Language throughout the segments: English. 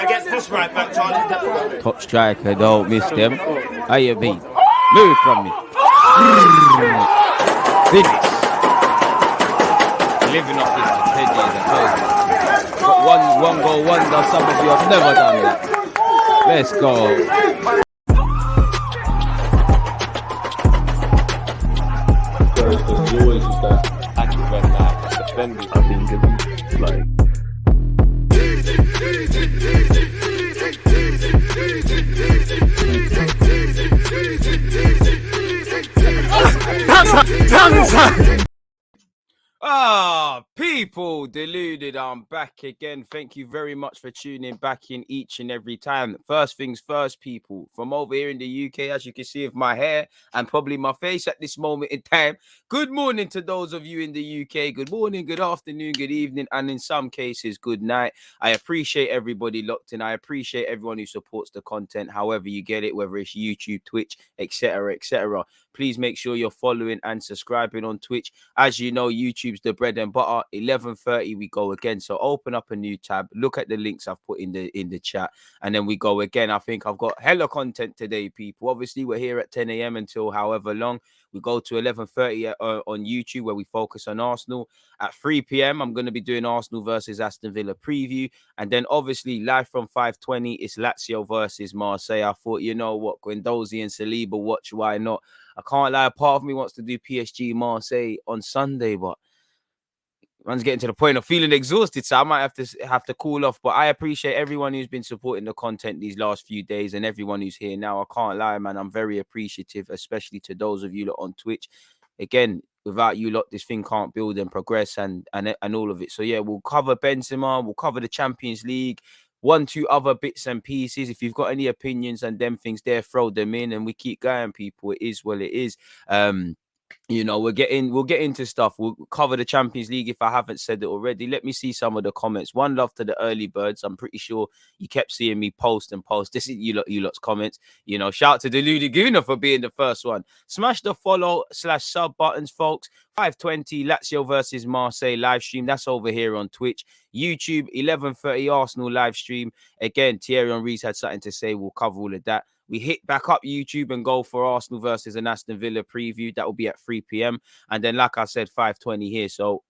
Against this right back, Charlie. Top striker, don't miss them. How you be? Move from me. Finish. Living off this for 10 years, I told you. Got one goal wonder. Some of you have never done that. Let's go. You always use that active when defenders have been given like. People deluded, I'm back again. Thank you very much for tuning back in each and every time. First things first, people, from over here in the UK, as you can see with my hair and probably my face at this moment in time, good morning to those of you in the UK. Good morning, good afternoon, good evening, and in some cases, good night. I appreciate everybody locked in. I appreciate everyone who supports the content, however you get it, whether it's YouTube, Twitch, etc., etc. Please make sure you're following and subscribing on Twitch. As you know, YouTube's the bread and butter. 11:30 we go again. So open up a new tab, look at the links I've put in the chat, and then we go again. I think I've got hella content today, people. Obviously, we're here at 10 a.m. until however long. We go to 11:30 on YouTube, where we focus on Arsenal. At 3 p.m, I'm going to be doing Arsenal versus Aston Villa preview. And then obviously live from 5:20, it's Lazio versus Marseille. I thought, you know what, Guendouzi and Saliba watch, why not? I can't lie, part of me wants to do PSG Marseille on Sunday, but man's getting to the point of feeling exhausted, so I might have to cool off. But I appreciate everyone who's been supporting the content these last few days and everyone who's here now. I can't lie, man. I'm very appreciative, especially to those of you lot on Twitch. Again, without you lot, this thing can't build and progress and all of it. So yeah, we'll cover Benzema, we'll cover the Champions League, 1-2 other bits and pieces. If you've got any opinions and them things there, throw them in and we keep going, people. It is what it is. You know, we'll get into stuff. We'll cover the Champions League if I haven't said it already. Let me see some of the comments. One love to the early birds. I'm pretty sure you kept seeing me post. This is you lot's comments. You know, shout out to Deluded Guna for being the first one. Smash the follow/sub buttons, folks. 5:20 Lazio versus Marseille live stream. That's over here on Twitch. YouTube 11:30 Arsenal live stream. Again, Thierry Henry's had something to say. We'll cover all of that. We hit back up YouTube and go for Arsenal versus an Aston Villa preview. That will be at 3 p.m. And then, like I said, 5:20 here. So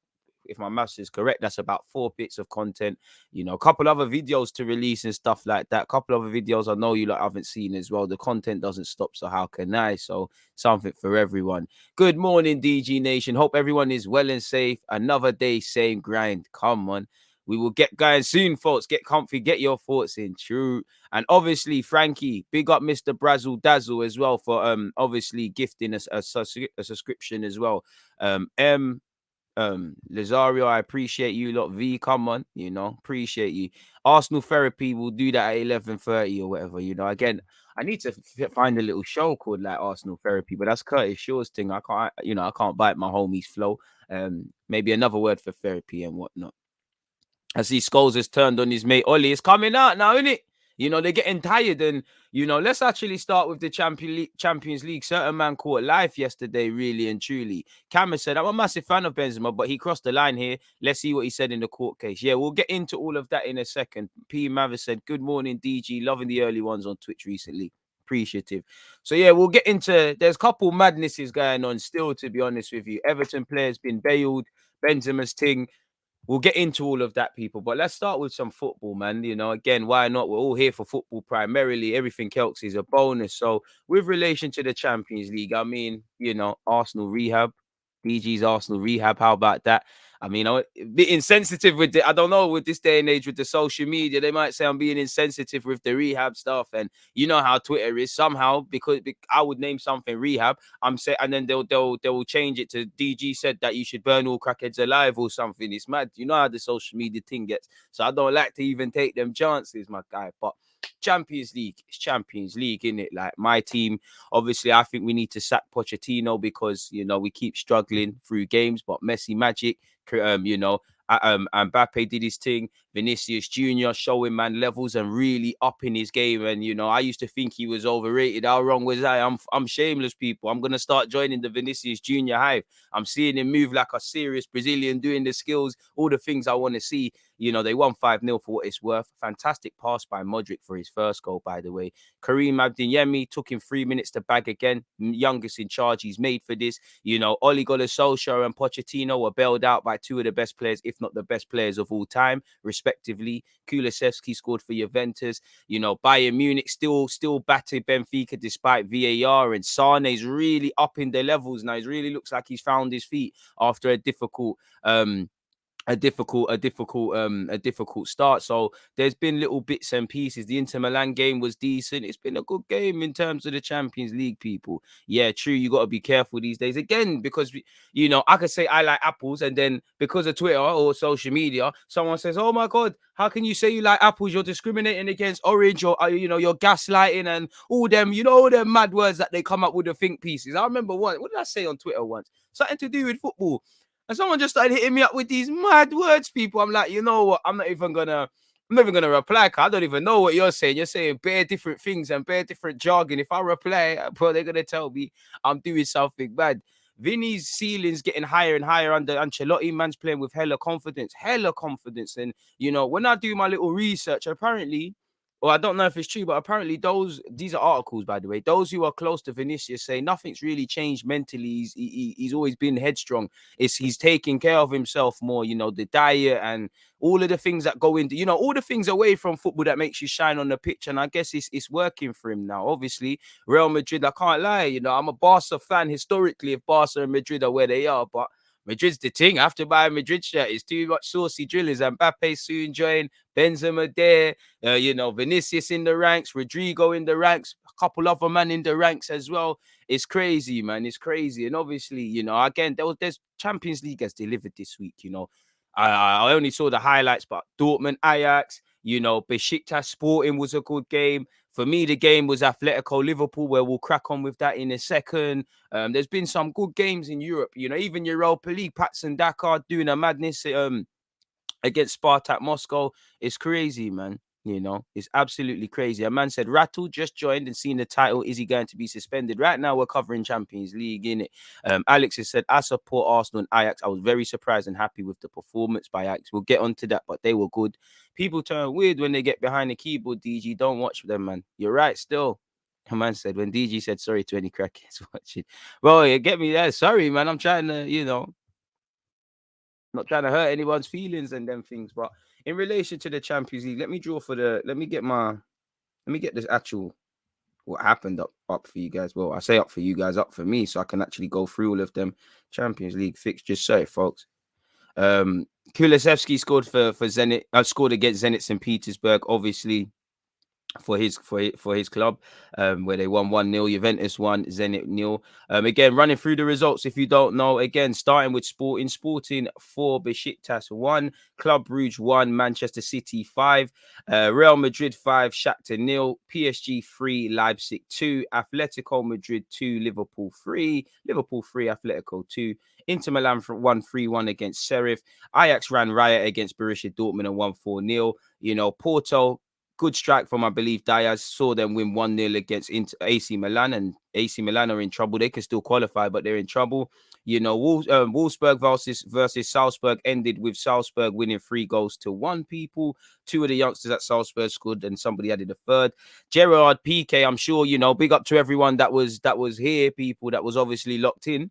if my maths is correct, that's about 4 bits of content. You know, a couple other videos to release and stuff like that. A couple other videos I know you lot haven't seen as well. The content doesn't stop, so how can I? So something for everyone. Good morning, DG Nation. Hope everyone is well and safe. Another day, same grind. Come on. We will get going soon, folks. Get comfy, get your thoughts in. True. And obviously, Frankie, big up Mr. Brazzle Dazzle as well for obviously gifting us a subscription as well. Lazario, I appreciate you lot. V, come on, you know, appreciate you. Arsenal Therapy will do that at 11:30 or whatever, you know. Again, I need to find a little show called like Arsenal Therapy, but that's Curtis Shaw's thing. I can't bite my homie's flow. Maybe another word for therapy and whatnot. I see Scholes has turned on his mate Ollie. It's coming out now, isn't it? You know, they're getting tired. And, you know, let's actually start with the Champions League. Certain man caught life yesterday, really and truly. Cameron said, I'm a massive fan of Benzema, but he crossed the line here. Let's see what he said in the court case. Yeah, we'll get into all of that in a second. P. Mavis said, good morning, DG. Loving the early ones on Twitch recently. Appreciative. So, yeah, we'll get into... There's a couple madnesses going on still, to be honest with you. Everton players been bailed. Benzema's thing. We'll get into all of that, people. But let's start with some football, man. You know, again, why not? We're all here for football primarily. Everything else is a bonus. So with relation to the Champions League, I mean, you know, Arsenal rehab, DG's Arsenal rehab. How about that? I mean, I'm a bit insensitive with it. I don't know, with this day and age with the social media, they might say I'm being insensitive with the rehab stuff. And you know how Twitter is somehow, because I would name something rehab. I'm saying, and then they'll change it to DG said that you should burn all crackheads alive or something. It's mad. You know how the social media thing gets. So I don't like to even take them chances, my guy. But Champions League, it's Champions League, isn't it? Like my team, obviously, I think we need to sack Pochettino because, you know, we keep struggling through games, but Messi magic, you know, Mbappe did his thing. Vinicius Jr. showing man levels and really upping his game. And you know, I used to think he was overrated. How wrong was I? I'm shameless, people. I'm gonna start joining the Vinicius Jr. hype. I'm seeing him move like a serious Brazilian, doing the skills, all the things I want to see. You know, they won 5-0 for what it's worth. Fantastic pass by Modric for his first goal, by the way. Karim Abdiyemi took him 3 minutes to bag again. Youngest in charge he's made for this. You know, Ole Gunnar Solskjaer and Pochettino were bailed out by two of the best players, if not the best players of all time, respectively. Kulusevski scored for Juventus. You know, Bayern Munich still battered Benfica despite VAR, and Sane's really upping their levels now. He really looks like he's found his feet after a difficult start. So there's been little bits and pieces. The Inter Milan game was decent. It's been a good game in terms of the Champions League, people. Yeah, true. You got to be careful these days. Again, because, you know, I could say I like apples, and then because of Twitter or social media, someone says, oh my God, how can you say you like apples? You're discriminating against orange, or, you know, you're gaslighting and all them, you know, all them mad words that they come up with the think pieces. I remember what did I say on Twitter once? Something to do with football. And someone just started hitting me up with these mad words, people. I'm like, you know what? I'm not even gonna reply, because I don't even know what you're saying. You're saying bare different things and bare different jargon. If I reply, bro, they're gonna tell me I'm doing something bad. Vinny's ceiling's getting higher and higher under Ancelotti. Man's playing with hella confidence. And you know, when I do my little research, apparently, well, I don't know if it's true, but apparently these are articles, by the way. Those who are close to Vinicius say nothing's really changed mentally. He's always been headstrong. He's taking care of himself more, you know, the diet and all of the things that go into, you know, all the things away from football that makes you shine on the pitch. And I guess it's working for him now. Obviously, Real Madrid, I can't lie, you know, I'm a Barca fan historically if Barca and Madrid are where they are, but Madrid's the thing. I have to buy a Madrid shirt. It's too much saucy drillers. Mbappe soon join. Benzema there. You know, Vinicius in the ranks. Rodrigo in the ranks. A couple other men in the ranks as well. It's crazy, man. It's crazy. And obviously, you know, again, there's Champions League has delivered this week, you know. I only saw the highlights, but Dortmund, Ajax, you know, Besiktas Sporting was a good game. For me, the game was Atletico Liverpool, where we'll crack on with that in a second. There's been some good games in Europe, you know, even Europa League, Patson Dakar doing a madness against Spartak Moscow. It's crazy, man. You know, it's absolutely crazy. A man said, Rattle just joined and seen the title. Is he going to be suspended? Right now, we're covering Champions League, innit? Alex has said, I support Arsenal and Ajax. I was very surprised and happy with the performance by Ajax. We'll get onto that, but they were good. People turn weird when they get behind the keyboard, DG. Don't watch them, man. You're right, still. A man said, when DG said sorry to any crackheads watching. Well, you get me there. Sorry, man. I'm trying to, you know, not trying to hurt anyone's feelings and them things, but in relation to the Champions League, let me get this actual what happened up for you guys. Well, I say up for you guys, up for me, so I can actually go through all of them Champions League fixtures. Sorry, folks. Kulusevski scored for Zenit. Scored against Zenit St. Petersburg, obviously. For his club, where they won 1-0, Juventus won, Zenit 0. Again, running through the results, if you don't know, again, starting with Sporting 4, Besiktas 1, Club Brugge 1, Manchester City 5, Real Madrid 5, Shakhtar 0, PSG 3, Leipzig 2, Atletico Madrid 2, Liverpool 3, Atletico 2, Inter Milan 1-3-1 against Sheriff, Ajax ran riot against Borussia Dortmund and won 4-0. You know, Porto, good strike from, I believe, Diaz, saw them win 1-0 against AC Milan, and AC Milan are in trouble. They can still qualify, but they're in trouble. You know, Wolfsburg versus Salzburg ended with Salzburg winning 3-1, people. Two of the youngsters at Salzburg scored, and somebody added a third. Gerard Piqué, I'm sure, you know, big up to everyone that was here, people, that was obviously locked in.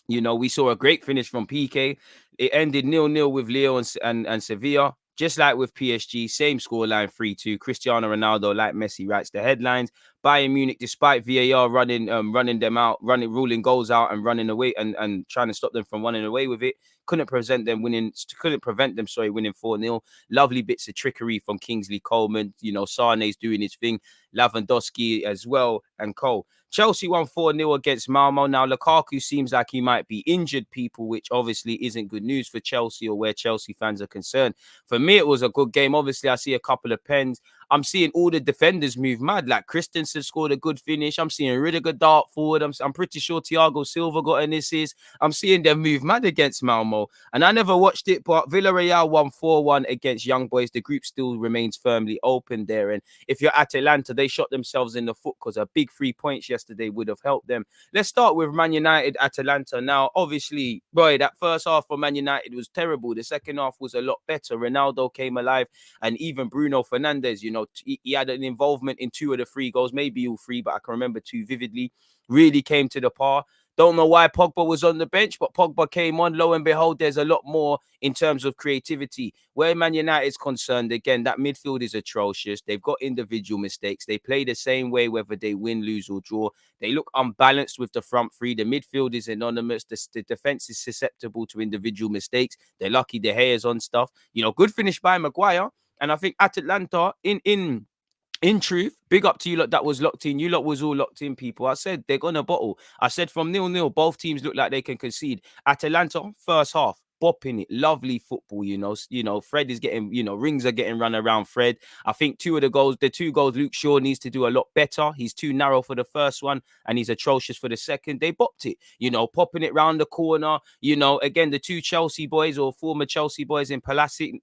You know, we saw a great finish from Piqué. It ended 0-0 with Leo and Sevilla. Just like with PSG, same scoreline 3-2. Cristiano Ronaldo, like Messi, writes the headlines. Bayern Munich, despite VAR running ruling goals out and running away and trying to stop them from running away with it, couldn't prevent them winning 4-0. Lovely bits of trickery from Kingsley Coleman. You know, Sane's doing his thing. Lewandowski as well, and Cole. Chelsea won 4-0 against Malmo. Now, Lukaku seems like he might be injured, people, which obviously isn't good news for Chelsea or where Chelsea fans are concerned. For me, it was a good game. Obviously, I see a couple of pens. I'm seeing all the defenders move mad. Like Christensen scored a good finish. I'm seeing Rudiger dart forward. I'm pretty sure Thiago Silva got an assist. I'm seeing them move mad against Malmo. And I never watched it, but Villarreal won 4-1 against Young Boys. The group still remains firmly open there. And if you're Atalanta, they shot themselves in the foot because a big 3 points yesterday would have helped them. Let's start with Man United, Atalanta. Now, obviously, boy, that first half for Man United was terrible. The second half was a lot better. Ronaldo came alive, and even Bruno Fernandes, you know, he had an involvement in 2 of the 3 goals, maybe all 3, but I can remember 2 vividly. Really came to the par. Don't know why Pogba was on the bench, but Pogba came on. Lo and behold, there's a lot more in terms of creativity. Where Man United is concerned, again, that midfield is atrocious. They've got individual mistakes. They play the same way, whether they win, lose, or draw. They look unbalanced with the front 3. The midfield is anonymous. The defense is susceptible to individual mistakes. They're lucky De Gea's on stuff. You know, good finish by Maguire. And I think Atalanta, in truth, big up to you lot that was locked in. You lot was all locked in, people. I said they're gonna bottle. I said from 0-0, both teams look like they can concede. Atalanta, first half, bopping it, lovely football. You know, Fred is getting, rings are getting run around Fred. I think 2 goals, Luke Shaw needs to do a lot better. He's too narrow for the first one, and he's atrocious for the second. They bopped it, popping it round the corner. Again, the 2 Chelsea boys or former Chelsea boys in Palasinic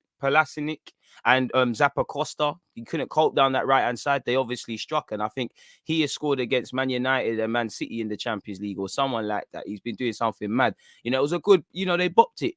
and Zappa Costa, he couldn't cope down that right-hand side. They obviously struck, and I think he has scored against Man United and Man City in the Champions League or someone like that. He's been doing something mad. It was a good, they bopped it.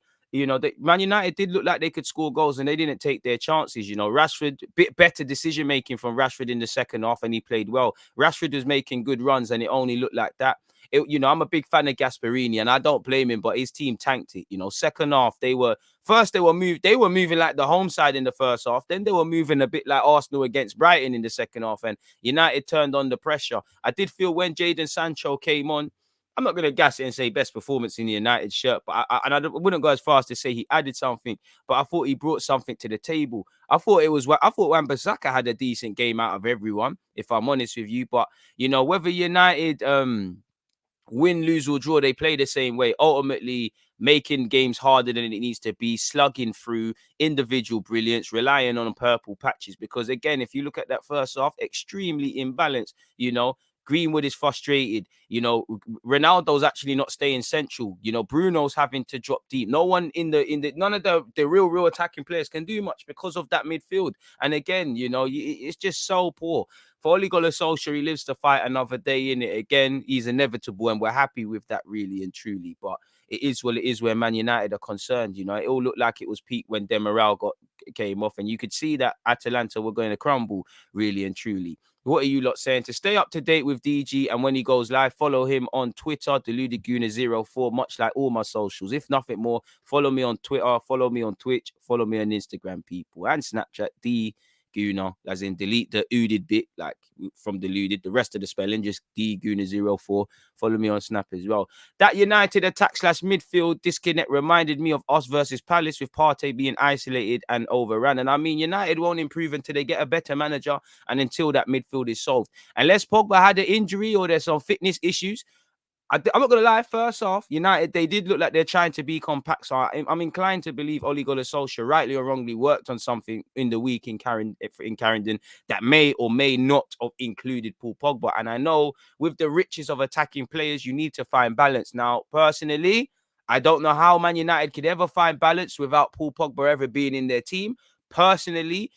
Man United did look like they could score goals and they didn't take their chances. Rashford, bit better decision-making from Rashford in the second half, and he played well. Rashford was making good runs and it only looked like that. I'm a big fan of Gasperini and I don't blame him, but his team tanked it. Second half, they were moving like the home side in the first half. Then they were moving a bit like Arsenal against Brighton in the second half, and United turned on the pressure. I did feel when Jadon Sancho came on, I'm not going to gas it and say best performance in the United shirt, but I wouldn't go as far as to say he added something, but I thought he brought something to the table. I thought Wan-Bissaka had a decent game out of everyone, if I'm honest with you. But, whether United win, lose, or draw, they play the same way. Ultimately, making games harder than it needs to be, slugging through, individual brilliance, relying on purple patches. Because, again, if you look at that first half, extremely imbalanced, Greenwood is frustrated. Ronaldo's actually not staying central. Bruno's having to drop deep. No one none of the real attacking players can do much because of that midfield. And again, it's just so poor. For Ole Gunnar Solskjaer, he lives to fight another day in it. Again, he's inevitable, and we're happy with that, really and truly. But it is what it is where Man United are concerned. It all looked like it was peak when Demiral came off, and you could see that Atalanta were going to crumble, really and truly. What are you lot saying? To stay up to date with DG and when he goes live, follow him on Twitter, DeludedGuna04, much like all my socials. If nothing more, follow me on Twitter, follow me on Twitch, follow me on Instagram, people, and Snapchat, Guna, as in delete the uded bit, like from deluded. The rest of the spelling, just DGuna04. Follow me on Snap as well. That United attack/midfield disconnect reminded me of us versus Palace, with Partey being isolated and overrun. And I mean, United won't improve until they get a better manager and until that midfield is solved. Unless Pogba had an injury or there's some fitness issues, I'm not going to lie, first off, United, they did look like they're trying to be compact. So I'm inclined to believe Ole Gunnar Solskjaer, rightly or wrongly, worked on something in the week in Carrington that may or may not have included Paul Pogba. And I know with the riches of attacking players, you need to find balance. Now, personally, I don't know how Man United could ever find balance without Paul Pogba ever being in their team. Personally,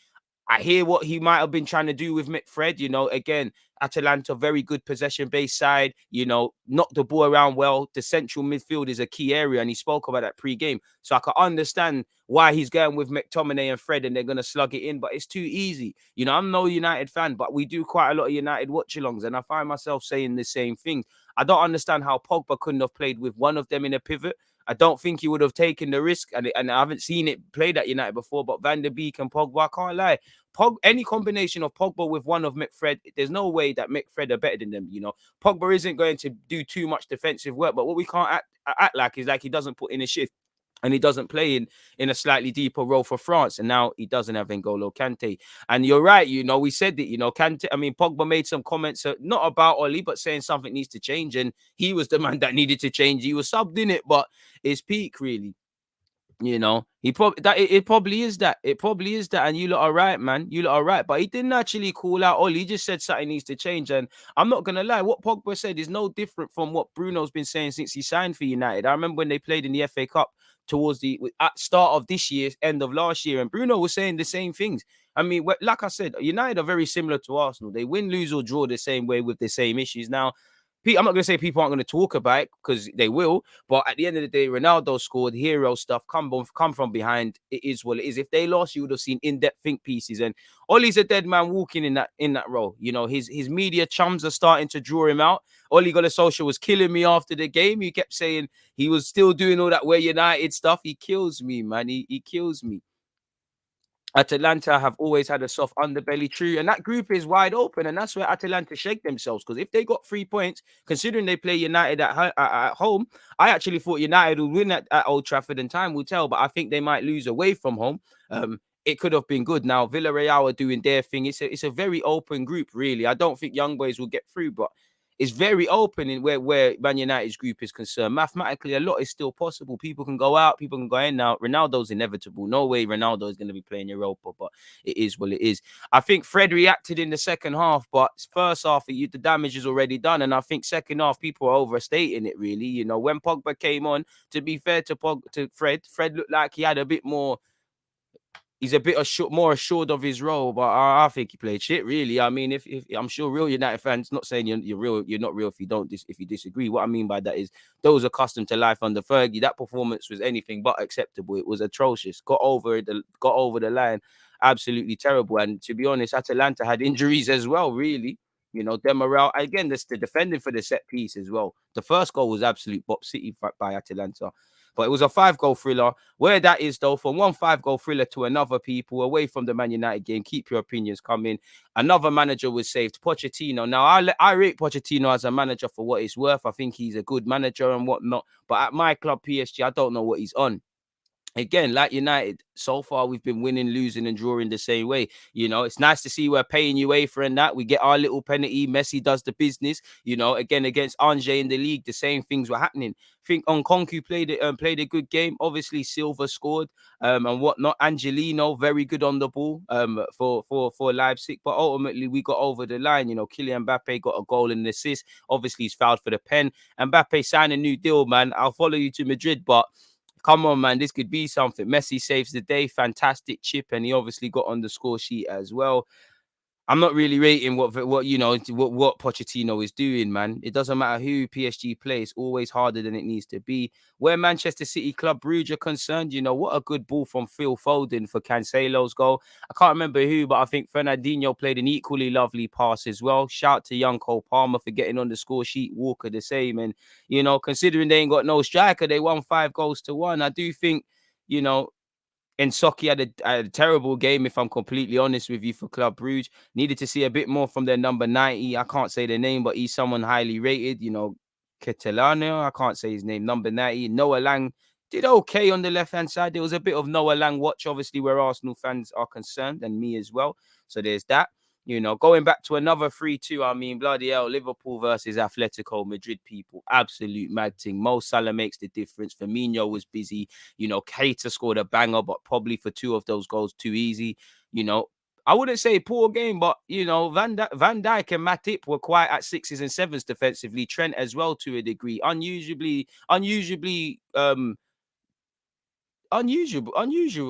I hear what he might have been trying to do with Fred. Again, Atalanta, very good possession-based side, knock the ball around well. The central midfield is a key area, and he spoke about that pre-game. So I can understand why he's going with McTominay and Fred, and they're going to slug it in, but it's too easy. I'm no United fan, but we do quite a lot of United watch-alongs, and I find myself saying the same thing. I don't understand how Pogba couldn't have played with one of them in a pivot. I don't think he would have taken the risk, and I haven't seen it played at United before, but Van der Beek and Pogba, I can't lie. Any combination of Pogba with one of McFred, there's no way that McFred are better than them. Pogba isn't going to do too much defensive work, but what we can't act like is like he doesn't put in a shift. And he doesn't play in a slightly deeper role for France. And now he doesn't have N'Golo Kante. And you're right, we said that, Kante, Pogba made some comments, not about Oli, but saying something needs to change. And he was the man that needed to change. He was subbed in it, but it's peak, really. You know, he probably that it probably is that. It probably is that. And you lot are right, man. You lot are right. But he didn't actually call out Oli. He just said something needs to change. And I'm not gonna lie, what Pogba said is no different from what Bruno's been saying since he signed for United. I remember when they played in the FA Cup towards the at start of this year, end of last year, and Bruno was saying the same things. I mean, like I said, United are very similar to Arsenal. They win, lose, or draw the same way with the same issues. Now, I'm not going to say people aren't going to talk about it because they will, but at the end of the day, Ronaldo scored hero stuff, come from behind. It is what it is. If they lost, you would have seen in-depth think pieces. And Ollie's a dead man walking in that role. You know, his media chums are starting to draw him out. Ollie Gunnar Solskjaer was killing me after the game. He kept saying he was still doing all that We're United stuff. He kills me, man. He kills me. Atalanta have always had a soft underbelly, true, and that group is wide open, and that's where Atalanta shake themselves. Because if they got 3 points, considering they play United at home, I actually thought United would win at Old Trafford, and time will tell. But I think they might lose away from home. It could have been good. Now Villarreal are doing their thing. It's a very open group, really. I don't think young boys will get through, but it's very open in where Man United's group is concerned. Mathematically, a lot is still possible. People can go out, people can go in now. Ronaldo's inevitable. No way Ronaldo is going to be playing Europa, but it is what it is. I think Fred reacted in the second half, but first half, the damage is already done. And I think second half, people are overstating it, really. You know, when Pogba came on, to be fair to Fred looked like he had a bit more. He's a bit more assured of his role, but I think he played shit. Really, I mean, if I'm sure real United fans, not saying you're real, you're not real if you disagree. What I mean by that is those accustomed to life under Fergie, that performance was anything but acceptable. It was atrocious. Got over the line, absolutely terrible. And to be honest, Atalanta had injuries as well. Really, you know, Demiral again. This the defending for the set piece as well. The first goal was absolute Bop City by Atalanta. But it was a 5-goal thriller. Where that is, though, from one 5-goal thriller to another, people, away from the Man United game, keep your opinions coming. Another manager was saved, Pochettino. Now, I rate Pochettino as a manager for what it's worth. I think he's a good manager and whatnot. But at my club, PSG, I don't know what he's on. Again, like United, so far we've been winning, losing, and drawing the same way. You know, it's nice to see we're paying UEFA and that. We get our little penalty. Messi does the business. You know, again against Angers in the league, the same things were happening. I think Nkunku played a good game. Obviously, Silva scored and whatnot. Angelino very good on the ball for Leipzig, but ultimately we got over the line. You know, Kylian Mbappe got a goal and an assist. Obviously, he's fouled for the pen. Mbappe signed a new deal, man. I'll follow you to Madrid, but come on, man, this could be something. Messi saves the day, fantastic chip, and he obviously got on the score sheet as well. I'm not really rating what Pochettino is doing, man. It doesn't matter who PSG plays, always harder than it needs to be. Where Manchester City Club Brugge are concerned, you know, what a good ball from Phil Foden for Cancelo's goal. I can't remember who, but I think Fernandinho played an equally lovely pass as well. Shout to young Cole Palmer for getting on the score sheet. Walker the same. And, you know, considering they ain't got no striker, they won 5-1. I do think, you know, Nsocki had a terrible game, if I'm completely honest with you, for Club Brugge. Needed to see a bit more from their number 90. I can't say the name, but he's someone highly rated. You know, Catalano, I can't say his name. Number 90. Noah Lang did okay on the left-hand side. There was a bit of Noah Lang watch, obviously, where Arsenal fans are concerned, and me as well. So there's that. You know, going back to another 3-2, I mean, bloody hell, Liverpool versus Atletico Madrid, people. Absolute mad thing. Mo Salah makes the difference. Firmino was busy. You know, Keita scored a banger, but probably for 2 of those goals, too easy. You know, I wouldn't say poor game, but, you know, Van Dijk and Matip were quite at 6s and 7s defensively. Trent as well, to a degree. Unusual,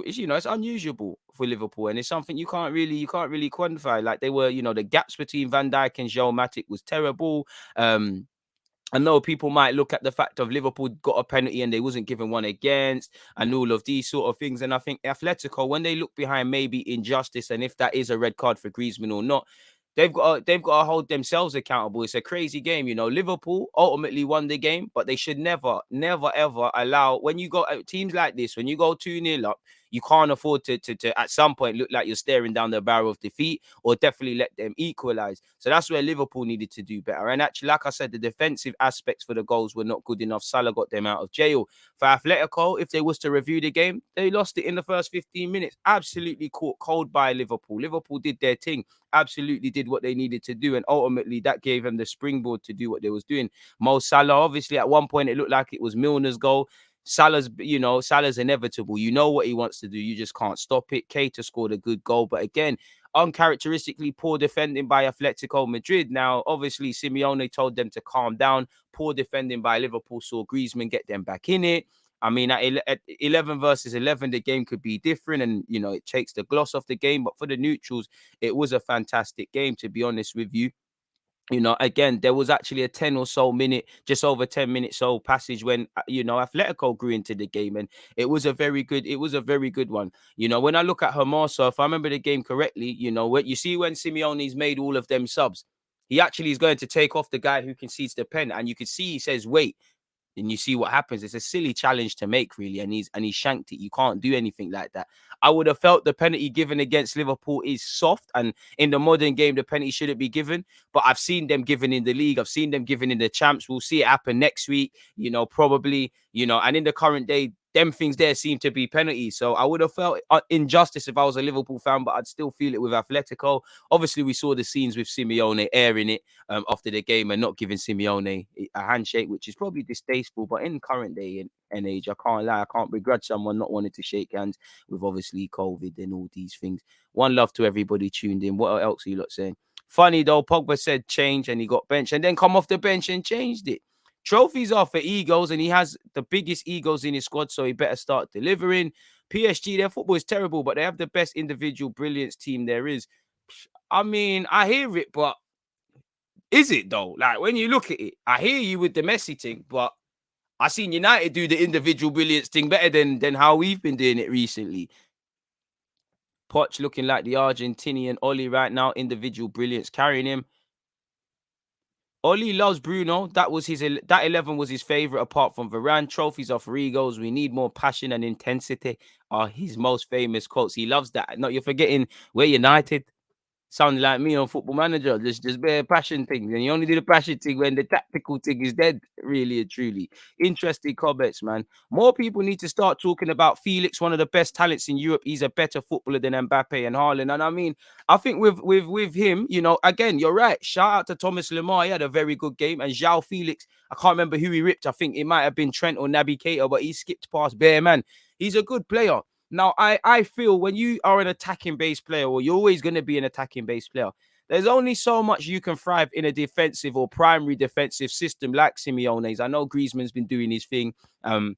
it's, you know, it's unusual for Liverpool, and it's something you can't really quantify. Like, they were, you know, the gaps between Van Dijk and Joe Matic was terrible. I know people might look at the fact of Liverpool got a penalty and they wasn't given one against, and all of these sort of things. And I think Atletico, when they look behind maybe injustice, and if that is a red card for Griezmann or not, they've got to hold themselves accountable. It's a crazy game, you know. Liverpool ultimately won the game, but they should never, ever allow, when you go teams like this, when you go 2-0 up, you can't afford to at some point look like you're staring down the barrel of defeat, or definitely let them equalize. So that's where Liverpool needed to do better. And actually, like I said, the defensive aspects for the goals were not good enough. Salah got them out of jail. For Atletico, if they was to review the game, they lost it in the first 15 minutes. Absolutely caught cold by Liverpool. Liverpool did their thing. Absolutely did what they needed to do, and ultimately that gave them the springboard to do what they was doing. Mo Salah, obviously, at one point it looked like it was Milner's goal. Salah's inevitable. You know what he wants to do. You just can't stop it. Keita scored a good goal, but again, uncharacteristically poor defending by Atletico Madrid. Now, obviously, Simeone told them to calm down. Poor defending by Liverpool saw Griezmann get them back in it. I mean, at 11 versus 11, the game could be different, and it takes the gloss off the game. But for the neutrals, it was a fantastic game, to be honest with you. Again, there was actually a 10 or so minute, just over 10 minutes so passage when Atletico grew into the game, and it was a very good one. When I look at Hermoso, if I remember the game correctly, what you see when Simeone's made all of them subs, he actually is going to take off the guy who concedes the pen, and you can see he says, wait. And you see what happens. It's a silly challenge to make, really, and he shanked it. You can't do anything like that. I would have felt the penalty given against Liverpool is soft, and in the modern game, the penalty shouldn't be given. But I've seen them given in the league. I've seen them given in the champs. We'll see it happen next week. Probably. And in the current day, them things there seem to be penalties. So I would have felt injustice if I was a Liverpool fan, but I'd still feel it with Atletico. Obviously, we saw the scenes with Simeone airing it after the game and not giving Simeone a handshake, which is probably distasteful. But in current day and age, I can't lie. I can't begrudge someone not wanting to shake hands with obviously COVID and all these things. One love to everybody tuned in. What else are you lot saying? Funny though, Pogba said change and he got benched and then come off the bench and changed it. Trophies are for egos, and he has the biggest egos in his squad, so he better start delivering. PSG, their football is terrible, but they have the best individual brilliance team there is. I mean, I hear it, but is it though? Like, when you look at it, I hear you with the Messi thing, but I seen United do the individual brilliance thing better than how we've been doing it recently. Poch looking like the Argentinian Oli right now, individual brilliance carrying him. Oli loves Bruno. That 11 was his favorite apart from Varane. Trophies are for egos. We need more passion and intensity are his most famous quotes. He loves that. No, you're forgetting we're United. Sounding like me on Football Manager, just bare passion things. And you only do the passion thing when the tactical thing is dead, really and truly. Interesting comments, man. More people need to start talking about Felix, one of the best talents in Europe. He's a better footballer than Mbappe and Haaland. And I mean, I think with him, again, you're right. Shout out to Thomas Lemar. He had a very good game. And João Felix, I can't remember who he ripped. I think it might have been Trent or Naby Keita, but he skipped past bare man. He's a good player. Now, I feel when you are an attacking-based player, or you're always going to be an attacking-based player, there's only so much you can thrive in a defensive or primary defensive system like Simeone's. I know Griezmann's been doing his thing, and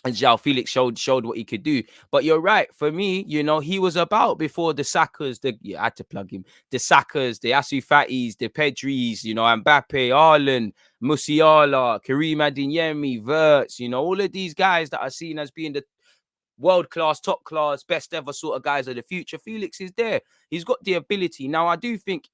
João Felix showed what he could do. But you're right. For me, he was about before the Sakas, I had to plug him, the Sakas, the Ansu Fatis, the Pedris, Mbappe, Haaland, Musiala, Karim Adeyemi, Wirtz, all of these guys that are seen as being the world-class, top-class, best ever sort of guys of the future. Felix is there. He's got the ability. Now, I do think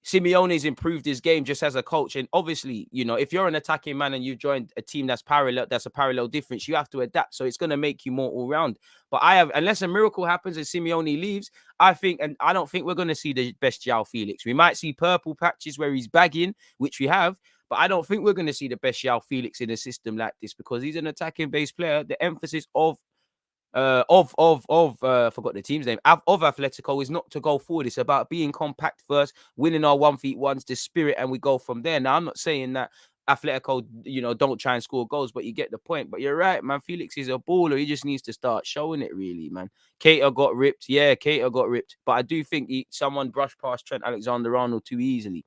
Simeone's improved his game just as a coach. And obviously, if you're an attacking man and you've joined a team that's a parallel difference, you have to adapt. So it's going to make you more all-round. But unless a miracle happens and Simeone leaves, I don't think we're going to see the best João Felix. We might see purple patches where he's bagging, which we have, but I don't think we're going to see the best João Felix in a system like this because he's an attacking-based player. The emphasis of forgot the team's name of Atletico is not to go forward. It's about being compact first, winning our 1v1s, the spirit, and we go from there. Now, I'm not saying that Atletico, don't try and score goals, but you get the point. But you're right, man. Felix is a baller. He just needs to start showing it, really, man. Keita got ripped. Yeah, Keita got ripped. But I do think someone brushed past Trent Alexander-Arnold too easily.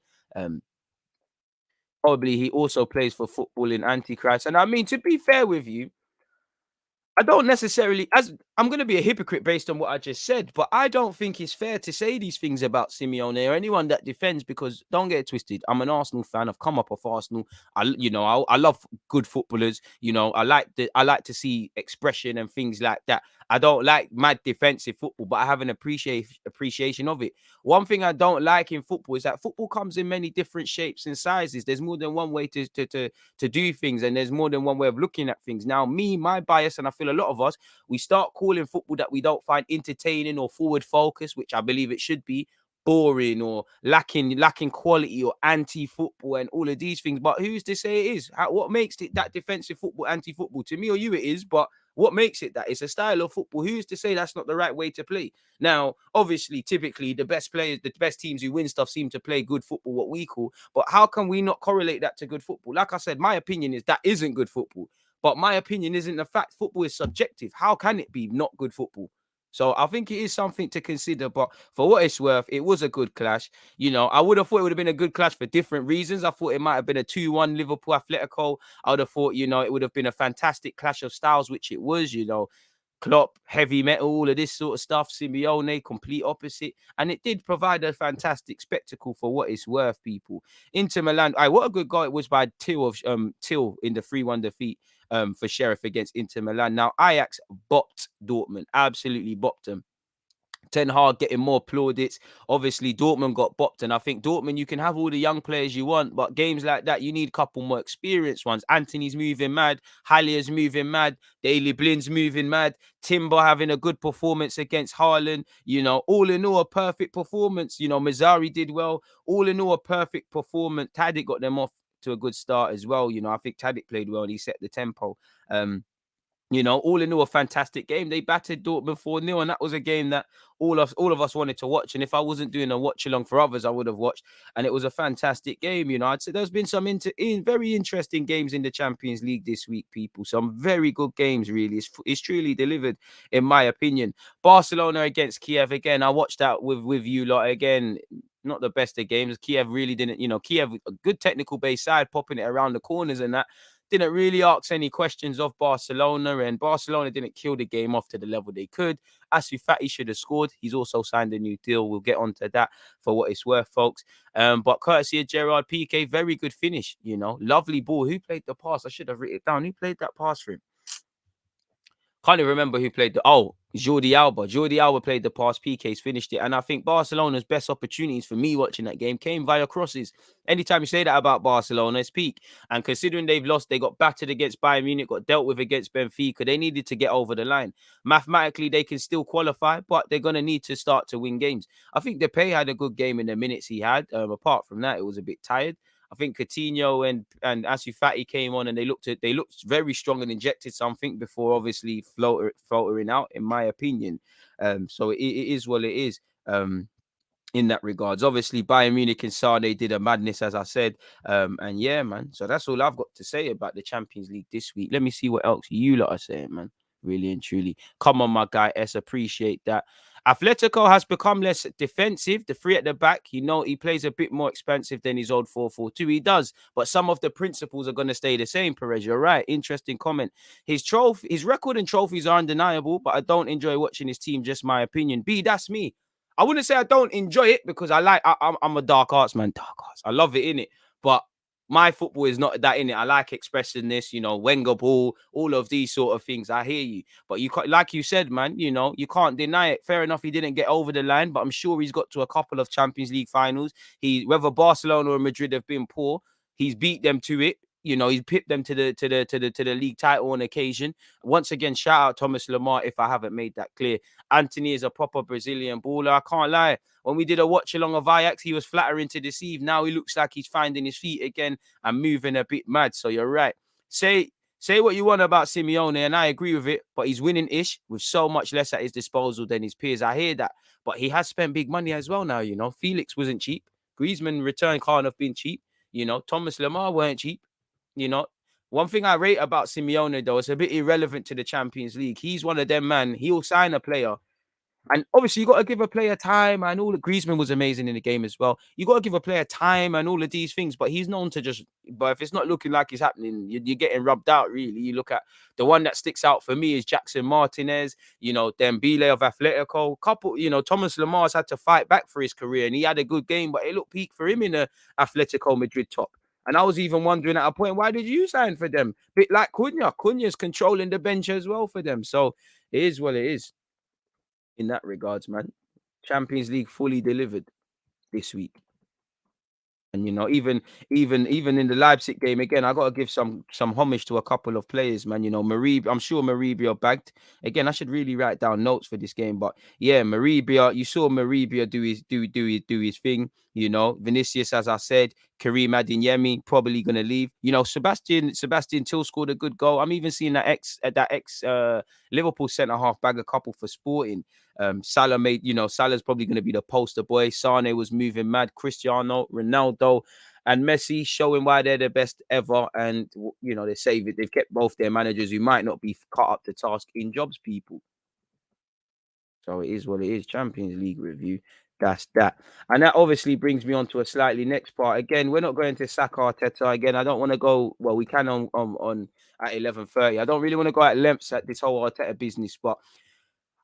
Probably he also plays for football in Antichrist. And I mean, to be fair with you, I don't necessarily, as I'm going to be a hypocrite based on what I just said, but I don't think it's fair to say these things about Simeone or anyone that defends, because don't get it twisted. I'm an Arsenal fan. I've come up off Arsenal. I love good footballers. I like to see expression and things like that. I don't like mad defensive football, but I have an appreciation of it. One thing I don't like in football is that football comes in many different shapes and sizes. There's more than one way to do things, and there's more than one way of looking at things. Now, my bias, and I feel a lot of us, we start calling football that we don't find entertaining or forward focus, which I believe it should be, boring or lacking quality or anti-football and all of these things. But who's to say it is? What makes it that defensive football, anti-football? To me or you, it is, but what makes it that? It's a style of football. Who's to say that's not the right way to play? Now, obviously, typically, the best players, the best teams who win stuff seem to play good football, what we call. But how can we not correlate that to good football? Like I said, my opinion is that isn't good football. But my opinion isn't a fact. Football is subjective. How can it be not good football? So I think it is something to consider. But for what it's worth, it was a good clash. You know, I would have thought it would have been a good clash for different reasons. I thought it might have been a 2-1 Liverpool Atletico. I would have thought, you know, it would have been a fantastic clash of styles, which it was, you know. Klopp, heavy metal, all of this sort of stuff. Simeone, complete opposite. And it did provide a fantastic spectacle for what it's worth, people. Inter Milan, what a good goal it was by Till in the 3-1 defeat for Sheriff against Inter Milan. Now, Ajax bopped Dortmund, absolutely bopped them. Ten Hag getting more plaudits. Obviously, Dortmund got bopped, and I think Dortmund, you can have all the young players you want, but games like that, you need a couple more experienced ones. Anthony's moving mad, Hallier's moving mad, Daley Blin's moving mad, Timber having a good performance against Haaland. You know, all in all, a perfect performance. You know, Mazzari did well. All in all, a perfect performance. Tadic got them off to a good start as well. You know, I think Tadic played well and he set the tempo. You know, all in all, a fantastic game. They battered Dortmund 4-0, and that was a game that all of us wanted to watch. And if I wasn't doing a watch along for others, I would have watched. And it was a fantastic game. You know, I'd say there's been some very interesting games in the Champions League this week, people. Some very good games, really. It's truly delivered, in my opinion. Barcelona against Kiev again. I watched that with you lot again. Not the best of games. Kiev really didn't, you know, Kiev, a good technical base side, popping it around the corners and that. Didn't really ask any questions of Barcelona, and Barcelona didn't kill the game off to the level they could. Ansu Fati should have scored. He's also signed a new deal. We'll get onto that for what it's worth, folks. But courtesy of Gerard Piqué, very good finish, you know. Lovely ball. Who played the pass? I should have written it down. Who played that pass for him? Can't even remember who played Jordi Alba. Jordi Alba played the pass. PK's finished it. And I think Barcelona's best opportunities for me watching that game came via crosses. Anytime you say that about Barcelona, it's peak. And considering they've lost, they got battered against Bayern Munich, got dealt with against Benfica. They needed to get over the line. Mathematically, they can still qualify, but they're going to need to start to win games. I think Depay had a good game in the minutes he had. Apart from that, it was a bit tired. I think Coutinho and Ansu Fati came on and they looked very strong and injected something before obviously floatering out, in my opinion. So it is what it is. In that regards, obviously Bayern Munich and Sane did a madness, as I said. And yeah, man. So that's all I've got to say about the Champions League this week. Let me see what else you lot are saying, man. Really and truly. Come on, my guy S. Appreciate that. Atletico has become less defensive. The three at the back, you know, he plays a bit more expensive than his old 4-4-2. He does, but some of the principles are going to stay the same, Perez. You're right. Interesting comment. His record and trophies are undeniable, but I don't enjoy watching his team. Just my opinion. B, that's me. I wouldn't say I don't enjoy it because I'm a dark arts man. Dark arts. I love it in it, but my football is not that in it. I like expressing this, you know, Wenger ball, all of these sort of things. I hear you, but you can't, like you said, man, you know, you can't deny it. Fair enough, he didn't get over the line, but I'm sure he's got to a couple of Champions League finals. Whether Barcelona or Madrid have been poor, he's beat them to it. You know, he's pipped them to the league title on occasion. Once again, shout out Thomas Lemar if I haven't made that clear. Anthony is a proper Brazilian baller. I can't lie. When we did a watch along of Ajax, he was flattering to deceive. Now he looks like he's finding his feet again and moving a bit mad. So you're right. Say what you want about Simeone, and I agree with it, but he's winning-ish with so much less at his disposal than his peers. I hear that. But he has spent big money as well now, you know. Felix wasn't cheap. Griezmann return can't have been cheap. You know, Thomas Lemar weren't cheap. You know, one thing I rate about Simeone, though, it's a bit irrelevant to the Champions League. He's one of them, man. He'll sign a player. And obviously, you got to give a player time, and all the Griezmann was amazing in the game as well. You got to give a player time and all of these things, but he's known to but if it's not looking like it's happening, you're getting rubbed out, really. You look at the one that sticks out for me is Jackson Martinez, you know, Dembele of Atletico. Couple, you know, Thomas Lamar's had to fight back for his career, and he had a good game, but it looked peak for him in the Atletico Madrid top. And I was even wondering at a point, why did you sign for them? Bit like Cunha. Cunha's controlling the bench as well for them. So it is what it is in that regards, man. Champions League fully delivered this week. And you know, even in the Leipzig game again, I gotta give some homage to a couple of players, man. You know, I'm sure Maribia bagged again. I should really write down notes for this game, but yeah, Maribia. You saw Maribia do his thing. You know, Vinicius, as I said, Karim Adeyemi probably gonna leave. You know, Sebastian Till scored a good goal. I'm even seeing that ex Liverpool centre half bag a couple for Sporting. Salah Salah's probably going to be the poster boy. Sane was moving mad. Cristiano Ronaldo. and Messi showing why they're the best ever. And, you know, they've kept both their managers who might not be cut up to task in jobs, people. So it is what it is. Champions League review. That's that. And that obviously brings me on to a slightly next part. Again, we're not going to sack Arteta. Again, I don't want to go, well, we can on at 11:30. I don't really want to go at lengths at this whole Arteta business, but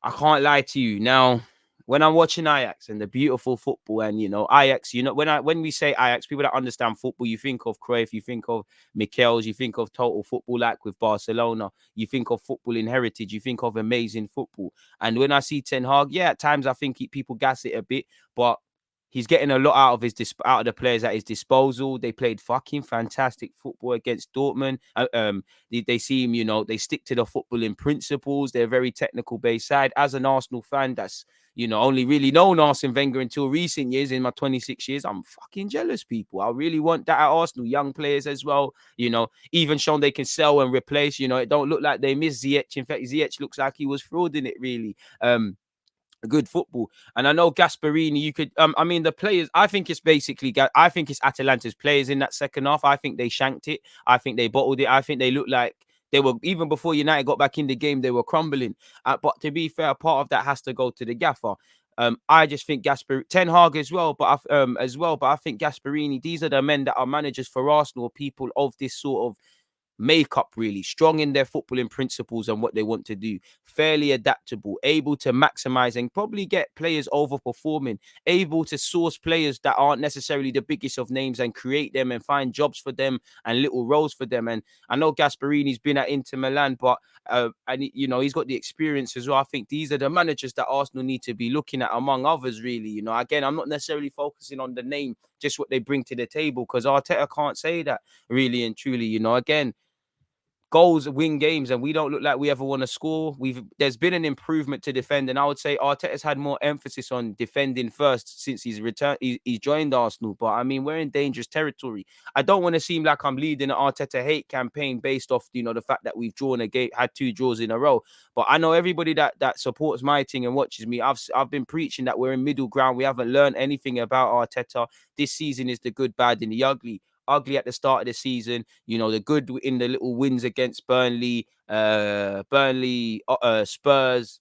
I can't lie to you. Now, when I'm watching Ajax and the beautiful football, and you know, Ajax, you know, when we say Ajax, people that understand football, you think of Cruyff, you think of Michels, you think of total football like with Barcelona, you think of footballing heritage, you think of amazing football. And when I see Ten Hag, yeah, at times I think people gas it a bit, but he's getting a lot out of out of the players at his disposal. They played fucking fantastic football against Dortmund. They seem, you know, they stick to the footballing principles. They're a very technical based side. As an Arsenal fan, that's, you know, only really known Arsene Wenger until recent years. In my 26 years, I'm fucking jealous, people. I really want that at Arsenal. Young players as well, you know, even shown they can sell and replace. You know, it don't look like they miss Ziyech. In fact, Ziyech looks like he was frauding it, really. Good football. And I know Gasperini, you could I mean the players, I think it's basically I think it's Atalanta's players in that second half. I think they shanked it. I think they bottled it. I think they looked like they were, even before United got back in the game, they were crumbling. But to be fair, part of that has to go to the gaffer. I just think Ten Hag as well, but I think Gasperini, these are the men that are managers for Arsenal, people of this sort of makeup, really strong in their footballing principles and what they want to do, fairly adaptable, able to maximize and probably get players overperforming, able to source players that aren't necessarily the biggest of names and create them and find jobs for them and little roles for them. And I know Gasperini's been at Inter Milan, but and you know, he's got the experience as well. I think these are the managers that Arsenal need to be looking at, among others, really. You know, again, I'm not necessarily focusing on the name, just what they bring to the table, because Arteta can't say that, really and truly. You know, again, goals win games, and we don't look like we ever want to score. There's been an improvement to defend, and I would say Arteta's had more emphasis on defending first since he's returned. He's joined Arsenal, but I mean, we're in dangerous territory. I don't want to seem like I'm leading an Arteta hate campaign based off, you know, the fact that we've drawn a game, had 2 draws in a row. But I know everybody that supports my team and watches me, I've been preaching that we're in middle ground. We haven't learned anything about Arteta. This season is the good, bad, and the ugly. Ugly at the start of the season, you know, the good in the little wins against Burnley, Spurs,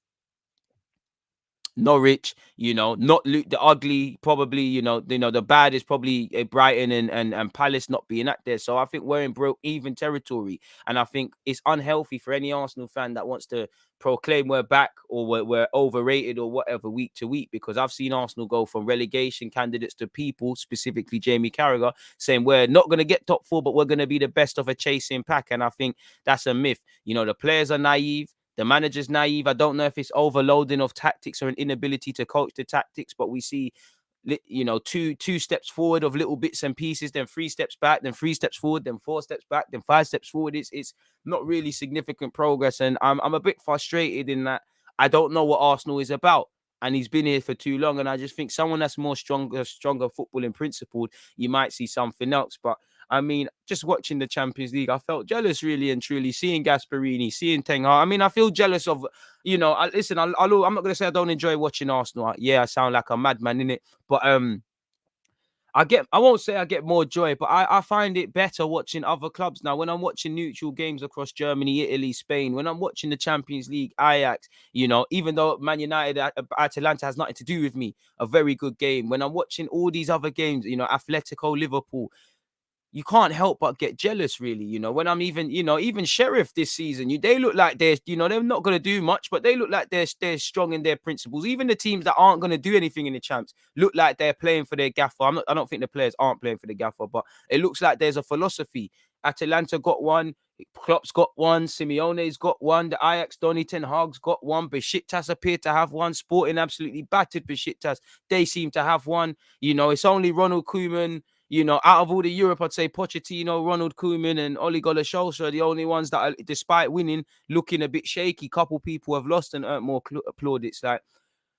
Norwich, you know, not the ugly, probably, you know, the bad is probably Brighton and Palace not being at there. So I think we're in broke even territory, and I think it's unhealthy for any Arsenal fan that wants to proclaim we're back or we're overrated or whatever week to week, because I've seen Arsenal go from relegation candidates to people, specifically Jamie Carragher, saying we're not going to get top 4, but we're going to be the best of a chasing pack. And I think that's a myth. You know, the players are naive. The manager's naive. I don't know if it's overloading of tactics or an inability to coach the tactics, but we see, you know, two steps forward of little bits and pieces, then 3 steps back, then 3 steps forward, then 4 steps back, then 5 steps forward. It's not really significant progress, and I'm a bit frustrated in that I don't know what Arsenal is about. And he's been here for too long, and I just think someone that's more stronger footballing principled, you might see something else. But I mean, just watching the Champions League, I felt jealous, really and truly, seeing Gasperini, seeing Ten Hag. I mean, I feel jealous of, you know, I'm not going to say I don't enjoy watching Arsenal. Yeah, I sound like a madman, innit? But I won't say I get more joy, but I find it better watching other clubs now. When I'm watching neutral games across Germany, Italy, Spain, when I'm watching the Champions League, Ajax, you know, even though Man United, Atalanta has nothing to do with me, a very good game. When I'm watching all these other games, you know, Atletico, Liverpool, you can't help but get jealous, really. You know, when I'm even Sheriff this season, they look like they're not going to do much, but they look like they're strong in their principles. Even the teams that aren't going to do anything in the champs look like they're playing for their gaffer. I don't think the players aren't playing for the gaffer, but it looks like there's a philosophy. Atalanta got one, Klopp's got one, Simeone's got one, the Ajax Donny Ten Hag's got one, Besiktas appear to have one, Sporting absolutely battered Besiktas. They seem to have one. You know, it's only Ronald Koeman. You know, out of all the Europe, I'd say Pochettino, Ronald Koeman, and Ole Gunnar Solskjaer are the only ones that are, despite winning, looking a bit shaky. Couple people have lost and earned more plaudits. Like,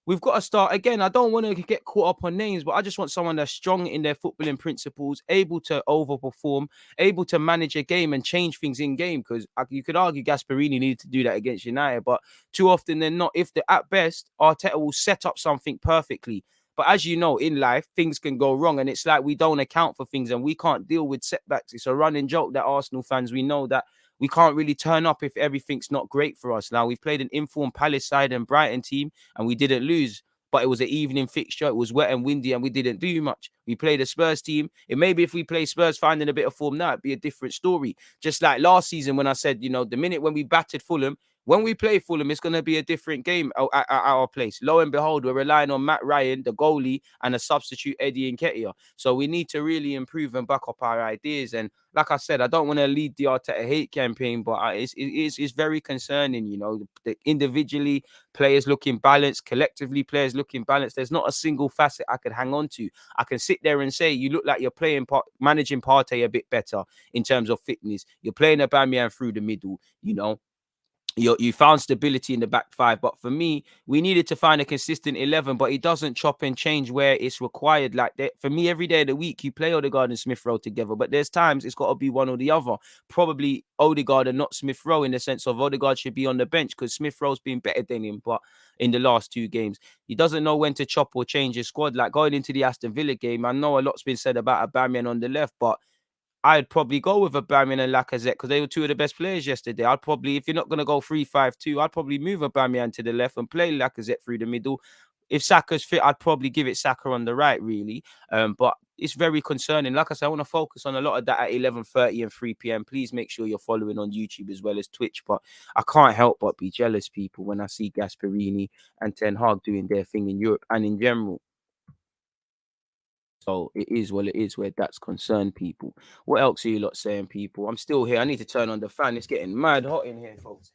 we've got to start again. I don't want to get caught up on names, but I just want someone that's strong in their footballing principles, able to overperform, able to manage a game and change things in game. Because you could argue Gasperini needed to do that against United, but too often than not, if they're at best, Arteta will set up something perfectly. But as you know, in life, things can go wrong. And it's like we don't account for things and we can't deal with setbacks. It's a running joke that Arsenal fans, we know that we can't really turn up if everything's not great for us. Now, we've played an informed Palace side and Brighton team and we didn't lose. But it was an evening fixture. It was wet and windy and we didn't do much. We played a Spurs team. It maybe if we play Spurs finding a bit of form now, it'd be a different story. Just like last season when I said, the minute when we battered Fulham, when we play Fulham, it's going to be a different game at our place. Lo and behold, we're relying on Matt Ryan, the goalie, and a substitute Eddie Nketiah. So we need to really improve and back up our ideas. And like I said, I don't want to lead the Arteta hate campaign, but it's very concerning, the individually players looking balanced, collectively players looking balanced. There's not a single facet I could hang on to. I can sit there and say, you look like you're managing Partey a bit better in terms of fitness. You're playing Aubameyang through the middle, You found stability in the back five, but for me, we needed to find a consistent 11, but he doesn't chop and change where it's required. Like that, for me, every day of the week, you play Odegaard and Smith Rowe together, but there's times it's got to be one or the other. Probably Odegaard and not Smith Rowe in the sense of Odegaard should be on the bench because Smith Rowe's been better than him, but in the last 2 games, he doesn't know when to chop or change his squad. Like going into the Aston Villa game, I know a lot's been said about Aubameyang on the left, but I'd probably go with Aubameyang and Lacazette because they were 2 of the best players yesterday. I'd probably, if you're not going to go 3-5-2, I'd probably move Aubameyang to the left and play Lacazette through the middle. If Saka's fit, I'd probably give it Saka on the right, really. But it's very concerning. Like I said, I want to focus on a lot of that at 11:30 and 3 p.m. Please make sure you're following on YouTube as well as Twitch. But I can't help but be jealous, people, when I see Gasperini and Ten Hag doing their thing in Europe and in general. So it is what it is where that's concerned, people. What else are you lot saying, people? I'm still here. I need to turn on the fan. It's getting mad hot in here, folks.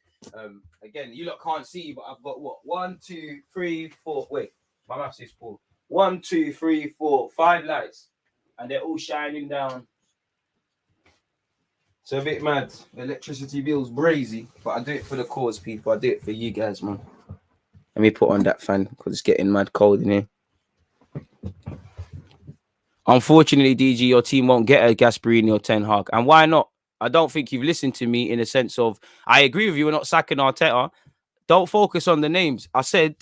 Again, you lot can't see, but I've got what? 1, 2, 3, 4. Wait, my maths is full. 1, 2, 3, 4, 5 lights, and they're all shining down. It's a bit mad. The electricity bill's brazy, but I do it for the cause, people. I do it for you guys, man. Let me put on that fan because it's getting mad cold in here. Unfortunately, DG, your team won't get a Gasperini or Ten Hag. And why not? I don't think you've listened to me in a sense of, I agree with you, we're not sacking Arteta. Don't focus on the names. I said,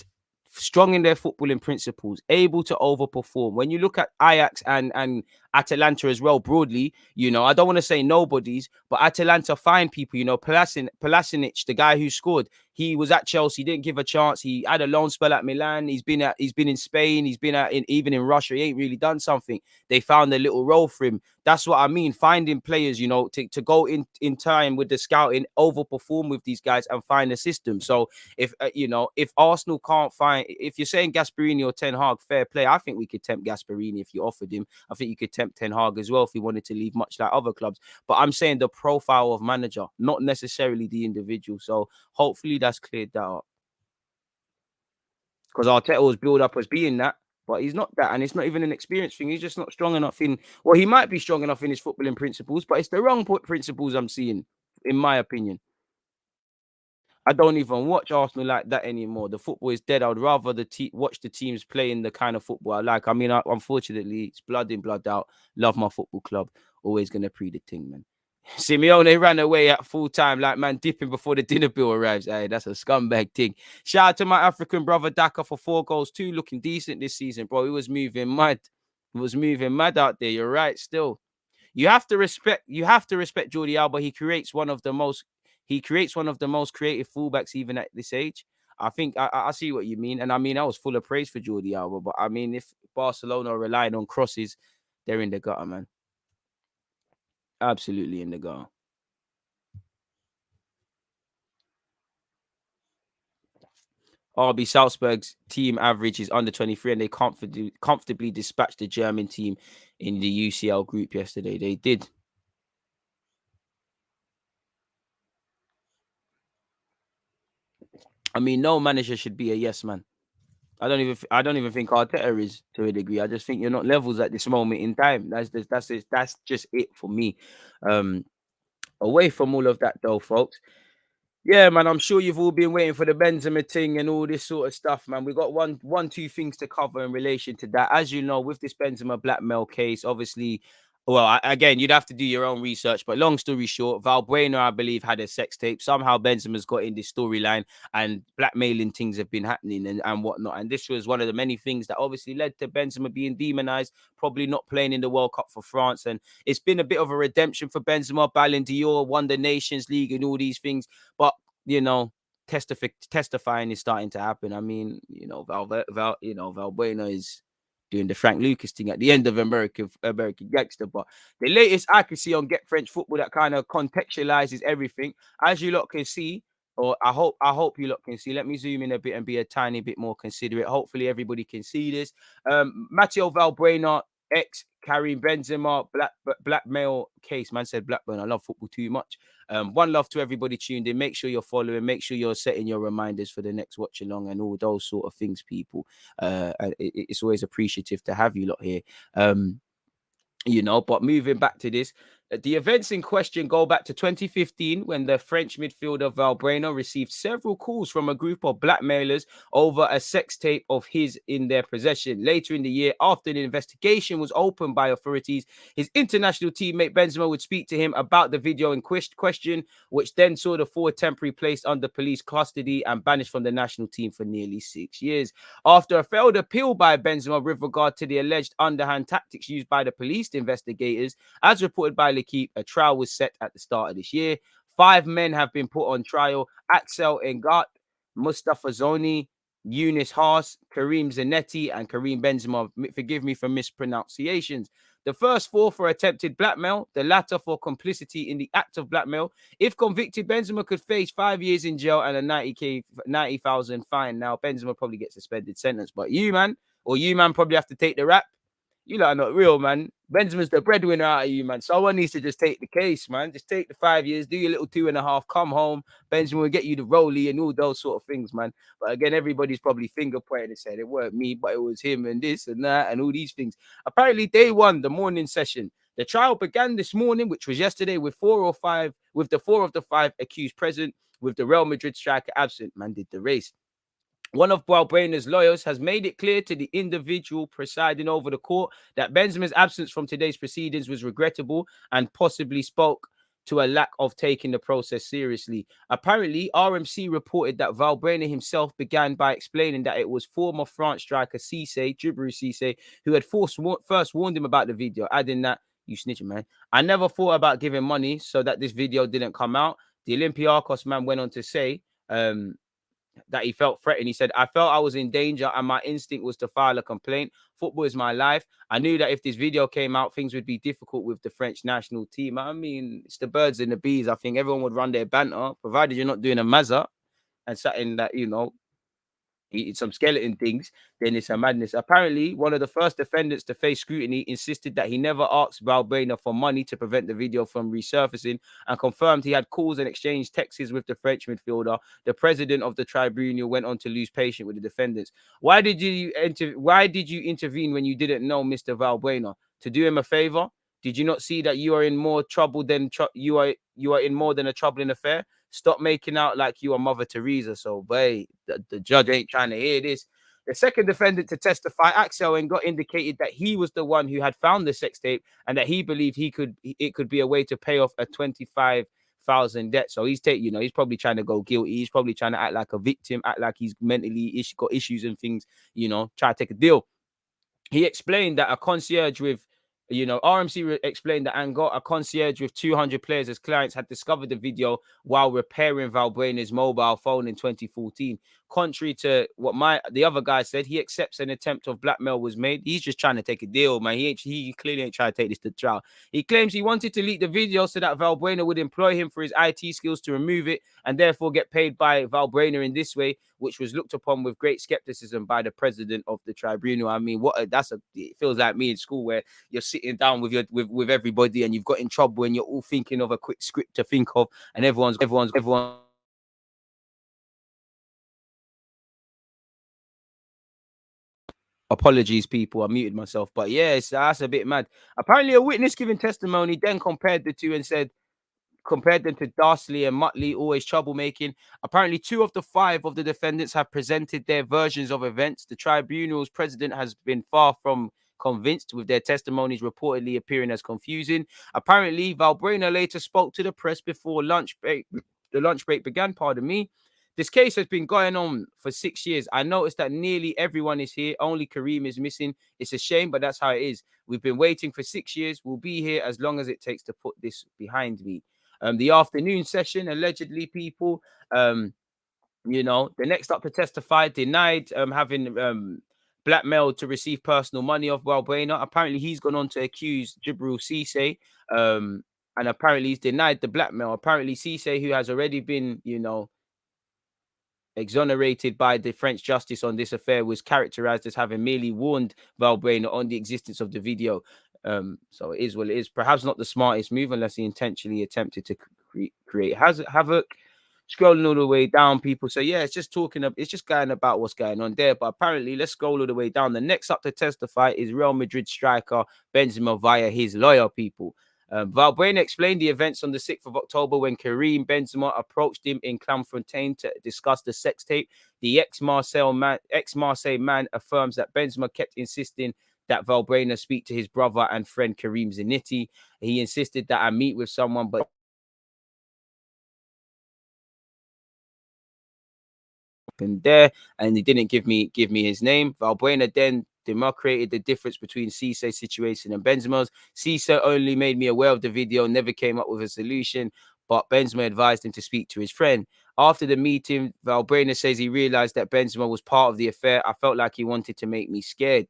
strong in their footballing principles, able to overperform. When you look at Ajax and Atalanta as well, broadly, I don't want to say nobodies, but Atalanta find people, Plasinic, the guy who scored, he was at Chelsea, didn't give a chance. He had a loan spell at Milan. He's been in Spain. He's been even in Russia. He ain't really done something. They found a little role for him. That's what I mean. Finding players, to go in time with the scouting, overperform with these guys and find a system. So if Arsenal can't find, if you're saying Gasperini or Ten Hag, fair play. I think we could tempt Gasperini if you offered him. I think you could tempt Ten Hag as well if he wanted to leave, much like other clubs. But I'm saying the profile of manager, not necessarily the individual. So hopefully that's cleared that up. Because Arteta was built up as being that, but he's not that. And it's not even an experience thing. He's just not strong enough in, well, he might be strong enough in his footballing principles, but it's the wrong principles I'm seeing, in my opinion. I don't even watch Arsenal like that anymore. The football is dead. I would rather watch the teams playing the kind of football I like. I mean, unfortunately, it's blood in, blood out. Love my football club. Always going to pre the thing, man. Simeone ran away at full time, like man dipping before the dinner bill arrives. Hey, that's a scumbag thing. Shout out to my African brother Daka for 4 goals too. Looking decent this season, bro. He was moving mad. He was moving mad out there. You're right. Still, you have to respect Jordi Alba. He creates one of the most creative fullbacks even at this age. I think I see what you mean, and I mean I was full of praise for Jordi Alba, but I mean if Barcelona are relying on crosses, they're in the gutter, man. Absolutely in the gutter. RB Salzburg's team average is under 23, and they comfortably dispatched the German team in the UCL group yesterday. They did. I mean, no manager should be a yes man. I don't even think Arteta is, to a degree. I just think you're not levels at this moment in time. That's just it for me. Away from all of that though, folks. Yeah, man, I'm sure you've all been waiting for the Benzema thing and all this sort of stuff, man. We got two things to cover in relation to that. As you know, with this Benzema blackmail case, obviously, Well, again, you'd have to do your own research. But long story short, Valbuena, I believe, had a sex tape. Somehow Benzema's got in this storyline, and blackmailing things have been happening and whatnot. And this was one of the many things that obviously led to Benzema being demonized, probably not playing in the World Cup for France. And it's been a bit of a redemption for Benzema, Ballon d'Or, won the Nations League, and all these things. But you know, testifying is starting to happen. I mean, Valbuena is doing the Frank Lucas thing at the end of American Gangster. But the latest I can see on Get French Football that kind of contextualizes everything, as you lot can see, or I hope you lot can see. Let me zoom in a bit and be a tiny bit more considerate. Hopefully everybody can see this. Mathieu Valbuena, ex Karim Benzema, blackmail case. Man said Blackburn. I love football too much. One love to everybody tuned in. Make sure you're following. Make sure you're setting your reminders for the next watch along and all those sort of things, people. It's always appreciative to have you lot here. But moving back to this, the events in question go back to 2015 when the French midfielder Valbuena received several calls from a group of blackmailers over a sex tape of his in their possession. Later in the year, after an investigation was opened by authorities, his international teammate Benzema would speak to him about the video in question, which then saw the forward temporarily placed under police custody and banished from the national team for nearly 6 years. After a failed appeal by Benzema with regard to the alleged underhand tactics used by the police investigators, as reported by L'Equipe, a trial was set at the start of this year. 5 men have been put on trial: Axel Engat, Mustafa Zoni, Eunice Haas, Karim Zanetti, and Karim Benzema. Forgive me for mispronunciations. The first 4 for attempted blackmail, the latter for complicity in the act of blackmail. If convicted, Benzema could face 5 years in jail and a 90,000 fine. Now, Benzema probably gets suspended sentence, but you man probably have to take the rap. You lot are not real, man. Benzema's the breadwinner out of you, man. Someone needs to just take the case, man. Just take the 5 years, do your little 2.5, come home. Benzema will get you the rollie and all those sort of things, man. But again, everybody's probably finger pointing and saying it weren't me, but it was him and this and that and all these things. Apparently, day 1, the morning session. The trial began this morning, which was yesterday, with the 4 of the 5 accused present, with the Real Madrid striker absent. Man did the race. One of Valbuena's lawyers has made it clear to the individual presiding over the court that Benzema's absence from today's proceedings was regrettable and possibly spoke to a lack of taking the process seriously. Apparently, RMC reported that Valbuena himself began by explaining that it was former France striker Djibril Cissé, who had first warned him about the video, adding that, "You snitching, man. I never thought about giving money so that this video didn't come out." The Olympiacos man went on to say, that he felt threatened. He said, "I felt I was in danger and my instinct was to file a complaint. Football is my life. I knew that if this video came out, things would be difficult with the French national team." I mean, it's the birds and the bees. I think everyone would run their banter, provided you're not doing a mazza and something that, eating some skeleton things, then it's a madness. Apparently, one of the first defendants to face scrutiny insisted that he never asked Valbuena for money to prevent the video from resurfacing, and confirmed he had calls and exchanged texts with the French midfielder. The president of the tribunal went on to lose patience with the defendants. Why did you intervene when you didn't know Mr. Valbuena? To do him a favor? Did you not see that you are in more trouble than you are in more than a troubling affair? Stop making out like you are Mother Teresa. So, boy, the judge ain't trying to hear this. The second defendant to testify, Axel Engot, indicated that he was the one who had found the sex tape and that he believed it could be a way to pay off a 25,000 debt. So he's he's probably trying to go guilty. He's probably trying to act like a victim, act like he's mentally got issues and things. Try to take a deal. He explained that a concierge with, RMC explained that Angot, a concierge with 200 players as clients, had discovered the video while repairing Valbuena's mobile phone in 2014. Contrary to what the other guy said, he accepts an attempt of blackmail was made. He's just trying to take a deal, man. He clearly ain't trying to take this to trial. He claims he wanted to leak the video so that Valbuena would employ him for his IT skills to remove it and therefore get paid by Valbuena in this way, which was looked upon with great skepticism by the president of the tribunal. I mean, it feels like me in school where you're sitting down with everybody and you've got in trouble and you're all thinking of a quick script to think of, and everyone's. Apologies, people. I muted myself, but yeah, that's a bit mad. Apparently, a witness giving testimony then compared the two and compared them to Darsley and Muttley, always troublemaking. Apparently, 2 of the 5 of the defendants have presented their versions of events. The tribunal's president has been far from convinced, with their testimonies reportedly appearing as confusing. Apparently, Valbuena later spoke to the press before the lunch break began, pardon me. This case has been going on for 6 years. I noticed that nearly everyone is here. Only Karim is missing. It's a shame, but that's how it is. We've been waiting for 6 years. We'll be here as long as it takes to put this behind me. The afternoon session, allegedly, people, the next up to testify denied having blackmailed to receive personal money off Valbuena. Apparently, he's gone on to accuse Jibril Cisse, and apparently he's denied the blackmail. Apparently, Cisse, who has already been, exonerated by the French justice on this affair, was characterized as having merely warned Valbuena on the existence of the video. So it is what it is. Perhaps not the smartest move unless he intentionally attempted to create havoc. Scrolling all the way down, people say, yeah, it's just going about what's going on there. But apparently, let's scroll all the way down. The next up to testify is Real Madrid striker Benzema via his lawyer, people. Valbuena explained the events on the 6th of October when Karim Benzema approached him in Clamfontaine to discuss the sex tape. The ex-Marseille man affirms that Benzema kept insisting that Valbuena speak to his brother and friend Karim Zanetti. He insisted that I meet with someone, but and he didn't give me his name. Valbuena then demarcated the difference between Cisse's situation and Benzema's. Cisse only made me aware of the video, never came up with a solution, but Benzema advised him to speak to his friend. After the meeting, Valbuena says he realized that Benzema was part of the affair. I felt like he wanted to make me scared.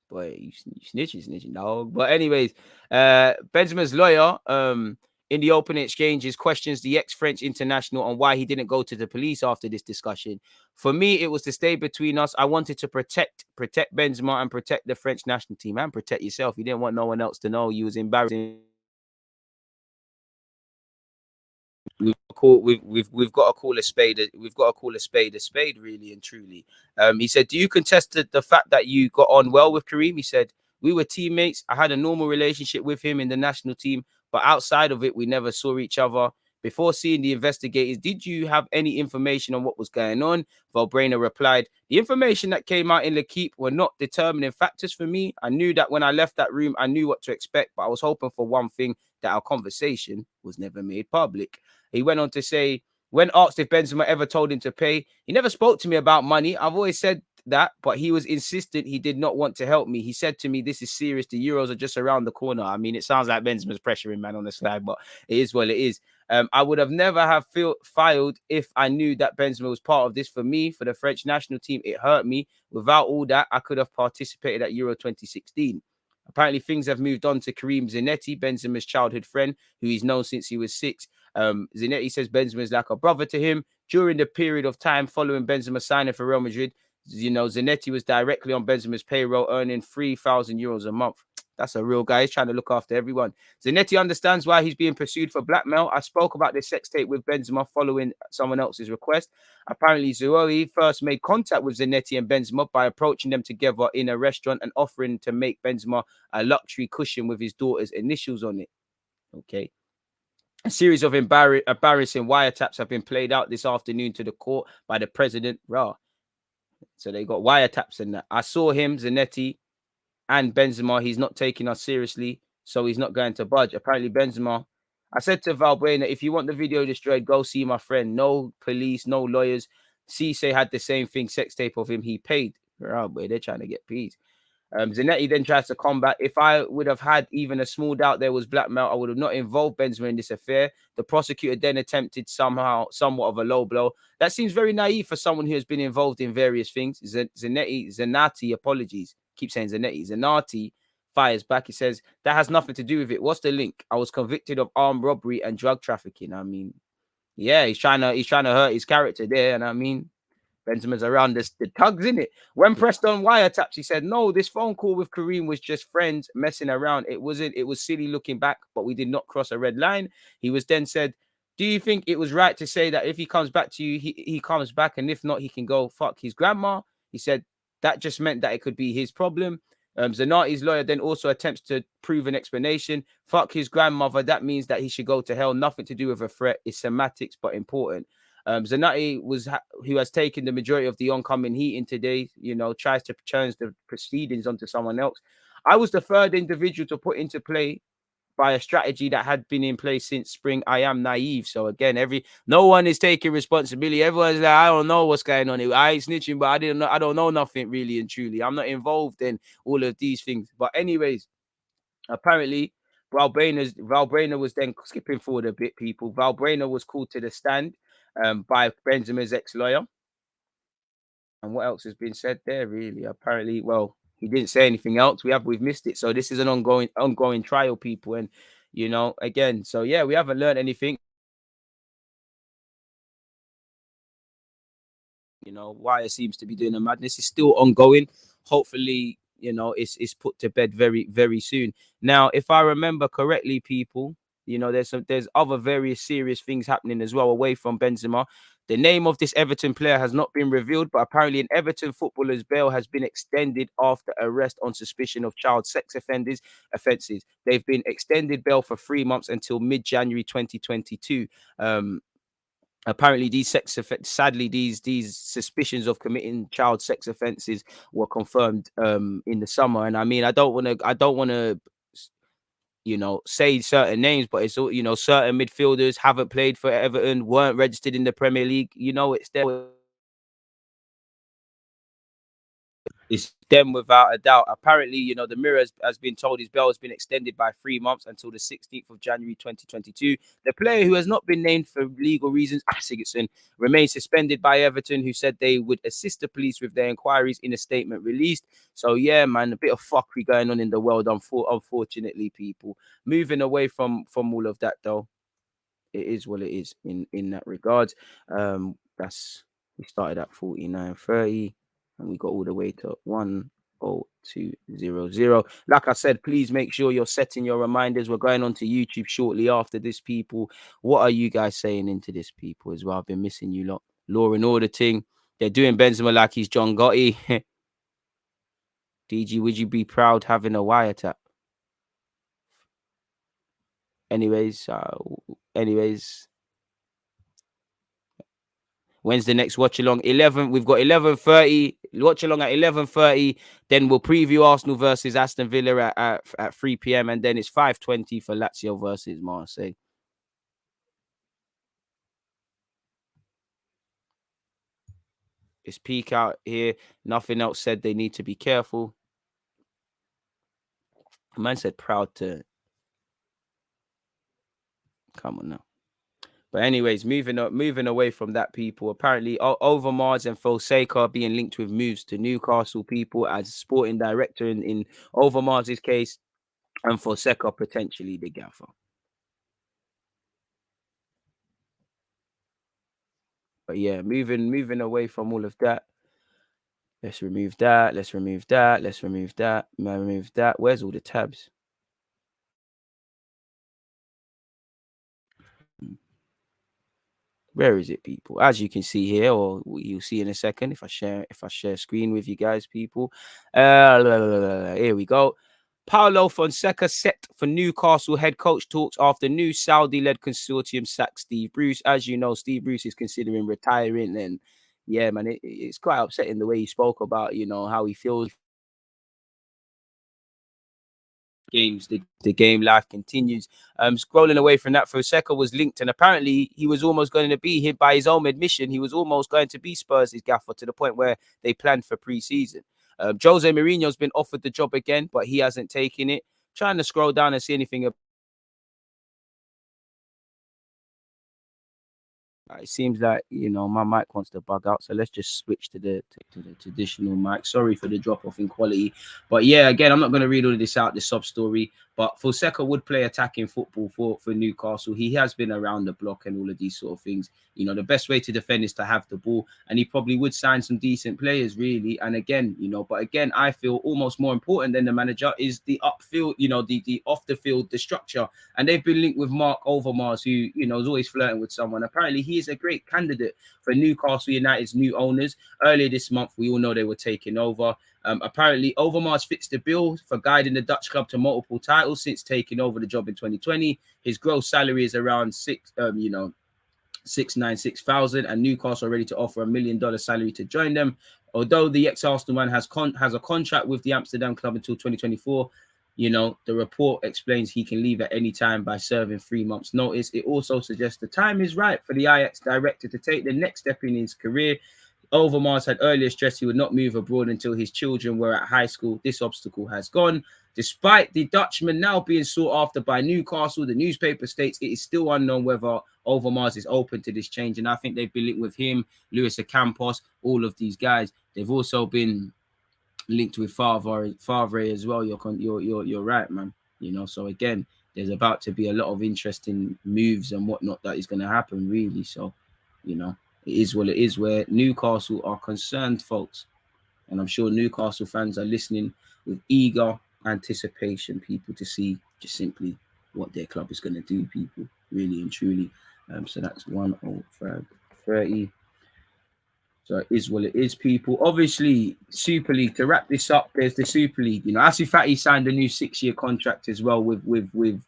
Boy, you snitching, dog. But anyways, Benzema's lawyer, in the opening exchanges, questions the ex-French international on why he didn't go to the police after this discussion. For me, it was to stay between us. I wanted to protect Benzema and protect the French national team and protect yourself. You didn't want no one else to know you was embarrassing. We've got to call a spade. We've got to call a spade, really and truly. He said, "Do you contest the fact that you got on well with Karim?" He said, "We were teammates. I had a normal relationship with him in the national team, but outside of it, we never saw each other." Before seeing the investigators, did you have any information on what was going on? Valbuena replied, "The information that came out in L'Equipe were not determining factors for me. I knew that when I left that room, I knew what to expect, but I was hoping for one thing, that our conversation was never made public." He went on to say, when asked if Benzema ever told him to pay, he never spoke to me about money. I've always said that, but he was insistent he did not want to help me. He said to me, this is serious. The Euros are just around the corner. I mean, it sounds like Benzema's pressuring, man, on the slide, but it is what it is. I would have never have filed if I knew that Benzema was part of this. For me, for the French national team, it hurt me. Without all that, I could have participated at Euro 2016. Apparently, things have moved on to Karim Zanetti, Benzema's childhood friend, who he's known since he was 6. Zanetti says Benzema is like a brother to him. During the period of time following Benzema signing for Real Madrid, Zanetti was directly on Benzema's payroll, earning €3,000 a month. That's a real guy. He's trying to look after everyone. Zanetti understands why he's being pursued for blackmail. I spoke about this sex tape with Benzema following someone else's request. Apparently, Zoe first made contact with Zanetti and Benzema by approaching them together in a restaurant and offering to make Benzema a luxury cushion with his daughter's initials on it. Okay. A series of embarrassing wiretaps have been played out this afternoon to the court by the president. Raw. So they got wiretaps in that. I saw him, Zanetti, and Benzema. He's not taking us seriously, so he's not going to budge. Apparently, Benzema. I said to Valbuena, if you want the video destroyed, go see my friend. No police, no lawyers. Cisse had the same thing, sex tape of him. He paid. Oh, boy, they're trying to get peas. Zanetti then tries to combat. If I would have had even a small doubt there was blackmail, I would have not involved Benzema in this affair. The prosecutor then attempted somewhat of a low blow. That seems very naive for someone who has been involved in various things. Zanetti, apologies. Keep saying Zanetti fires back. He says, that has nothing to do with it. What's the link? I was convicted of armed robbery and drug trafficking. I mean, yeah, he's trying to hurt his character there. And I mean, Benzema's around the tugs, in it. When pressed on wiretaps, he said, no, this phone call with Karim was just friends messing around. It was silly looking back, but we did not cross a red line. He was then said, do you think it was right to say that if he comes back to you, he comes back, and if not, he can go fuck his grandma? He said that just meant that it could be his problem. Zanati's lawyer then also attempts to prove an explanation. Fuck his grandmother. That means that he should go to hell. Nothing to do with a threat. It's semantics, but important. Zanetti who has taken the majority of the oncoming heating today, tries to turn the proceedings onto someone else. I was the third individual to put into play by a strategy that had been in place since spring. I am naive. So again, no one is taking responsibility. Everyone's like, I don't know what's going on here. I ain't snitching, but I don't know nothing really and truly. I'm not involved in all of these things. But anyways, apparently Valbuena was then skipping forward a bit, people. Valbuena was called to the stand by Benzema's ex-lawyer. And what else has been said there, really? Apparently, well, he didn't say anything else. We've missed it. So this is an ongoing trial, people. And again, so yeah, we haven't learned anything. Why it seems to be doing a madness is still ongoing. Hopefully, it's put to bed very, very soon. Now, if I remember correctly, people, there's other various serious things happening as well away from Benzema. The name of this Everton player has not been revealed, but apparently an Everton footballer's bail has been extended after arrest on suspicion of child sex offenses. They've been extended bail for 3 months until mid-January 2022. Apparently, sadly, these suspicions of committing child sex offenses were confirmed in the summer. And I mean, I don't want to, say certain names, but it's all, certain midfielders haven't played for Everton, weren't registered in the Premier League. It's there. It's them without a doubt. Apparently, the Mirror has been told his bail has been extended by 3 months until the 16th of January 2022. The player, who has not been named for legal reasons, Sigurdsson, remains suspended by Everton, who said they would assist the police with their inquiries in a statement released. So yeah, man, a bit of fuckery going on in the world, unfortunately, people. Moving away from all of that, though, it is what it is in that regard. We started at 49.30 and we got all the way to 102.00. Like I said, please make sure you're setting your reminders. We're going on to YouTube shortly after this, people. What are you guys saying into this, people, as well? I've been missing you lot. Law and Order thing. They're doing Benzema like he's John Gotti. DG, would you be proud having a wiretap? Anyways, when's the next watch along? 11. We've got 11:30. Watch along at 11:30. Then we'll preview Arsenal versus Aston Villa at 3 p.m. And then it's 5:20 for Lazio versus Marseille. It's peak out here. Nothing else said. They need to be careful. Man said proud to. Come on now. But anyways, moving away from that, people. Apparently, Overmars and Fonseca are being linked with moves to Newcastle, people, as sporting director in Overmars' case, and Fonseca potentially the gaffer. But yeah, moving away from all of that. Let's remove that. Let's remove that. Let's remove that. Remove that. Where's all the tabs? Where is it, people? As you can see here, or you'll see in a second if I share screen with you guys, people. Here we go. Paulo Fonseca set for Newcastle head coach talks after new Saudi-led consortium sacks Steve Bruce. As you know, Steve Bruce is considering retiring, and yeah, man, it's quite upsetting the way he spoke about, how he feels. Games, the game life continues. Scrolling away from that, Fonseca was linked, and apparently he was almost going to be hit by his own admission. He was almost going to be Spurs' gaffer to the point where they planned for pre-season. Jose Mourinho's been offered the job again, but he hasn't taken it. Trying to scroll down and see anything. It seems like, my mic wants to bug out. So let's just switch to the traditional mic. Sorry for the drop off in quality. But yeah, again, I'm not going to read all of this out, the sub story. But Fonseca would play attacking football for Newcastle. He has been around the block and all of these sort of things. The best way to defend is to have the ball. And he probably would sign some decent players, really. And again, but again, I feel almost more important than the manager is the upfield, the off the field, the structure. And they've been linked with Mark Overmars, who, is always flirting with someone. Apparently, he is a great candidate for Newcastle United's new owners. Earlier this month, we all know they were taking over. Apparently, Overmars fits the bill for guiding the Dutch club to multiple titles since taking over the job in 2020. His gross salary is around 696,000, and Newcastle are ready to offer $1 million salary to join them. Although the ex-Arsenal man has a contract with the Amsterdam club until 2024, you know, the report explains he can leave at any time by serving 3 months' notice. It also suggests the time is right for the Ajax director to take the next step in his career. Overmars had earlier stressed he would not move abroad until his children were at high school. This obstacle has gone. Despite the Dutchman now being sought after by Newcastle, the newspaper states it is still unknown whether Overmars is open to this change. And I think they've been linked with him, Luis Ocampos, all of these guys. They've also been linked with Favre as well. You're right, man. You know, so again, there's about to be a lot of interesting moves and whatnot that is going to happen, really. So, you know, it is what it is where Newcastle are concerned, folks. And I'm sure Newcastle fans are listening with eager anticipation, people, to see just simply what their club is going to do, people, really and truly. So that's 105.30. So it is what it is, people. Obviously, Super League, to wrap this up, there's the Super League. You know, Asu Fati signed a new 6-year contract as well with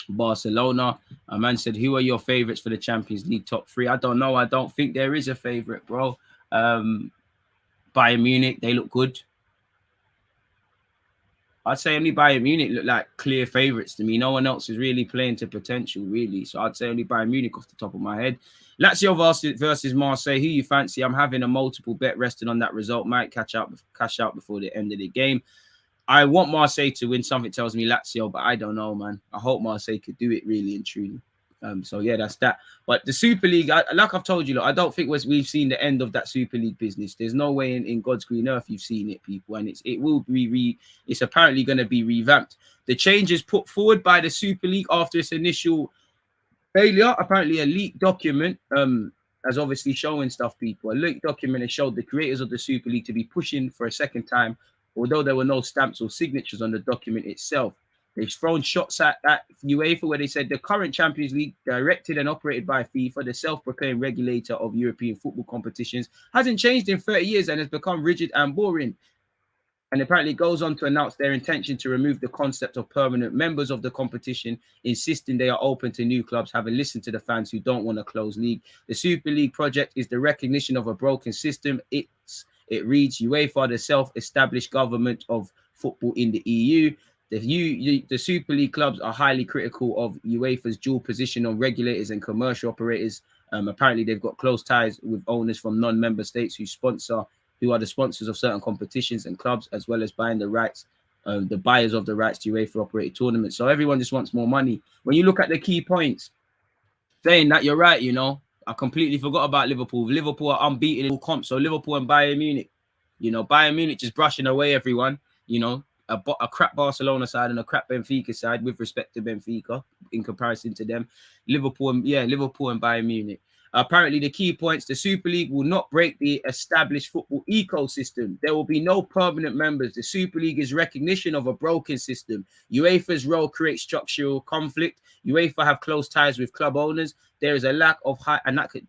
Barcelona. A man said, who are your favourites for the Champions League top 3? I don't know. I don't think there is a favourite, bro. Bayern Munich, they look good. I'd say only Bayern Munich look like clear favourites to me. No one else is really playing to potential, really. So I'd say only Bayern Munich off the top of my head. Lazio versus Marseille. Who you fancy? I'm having a multiple bet resting on that result. Might cash out before the end of the game. I want Marseille to win. Something tells me Lazio, but I don't know, man. I hope Marseille could do it, really and truly. So yeah, that's that. But the Super League, like I've told you, look, I don't think we've seen the end of that Super League business. There's no way in God's green earth you've seen it, people, and it's apparently going to be revamped. The changes put forward by the Super League after its initial failure, apparently a leaked document, has obviously showing stuff, people. A leaked document has showed the creators of the Super League to be pushing for a second time, although there were no stamps or signatures on the document itself. They've thrown shots at UEFA, where they said the current Champions League, directed and operated by FIFA, the self-proclaimed regulator of European football competitions, hasn't changed in 30 years and has become rigid and boring. And apparently goes on to announce their intention to remove the concept of permanent members of the competition, insisting they are open to new clubs, having listened to the fans who don't want a closed league. The Super League project is the recognition of a broken system. It reads, UEFA, the self-established government of football in the EU. The Super League clubs are highly critical of UEFA's dual position on regulators and commercial operators. Apparently, they've got close ties with owners from non-member states who are the sponsors of certain competitions and clubs, as well as buying the rights, the buyers of the rights to UEFA operated tournaments. So everyone just wants more money. When you look at the key points, saying that, you're right, you know, I completely forgot about Liverpool. Liverpool are unbeaten in all comps. So Liverpool and Bayern Munich, you know, Bayern Munich just brushing away everyone, you know, a crap Barcelona side and a crap Benfica side, with respect to Benfica in comparison to them. Liverpool and Bayern Munich. Apparently, the key points: the Super League will not break the established football ecosystem. There will be no permanent members. The Super League is recognition of a broken system. UEFA's role creates structural conflict. UEFA have close ties with club owners. There is a lack of and that could,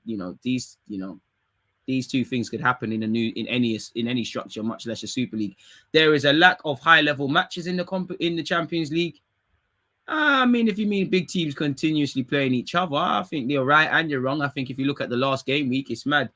these two things could happen in any structure, much less a Super League. There is a lack of high-level matches in the Champions League. I mean, if you mean big teams continuously playing each other, I think you're right and you're wrong. I think if you look at the last game week, it's mad.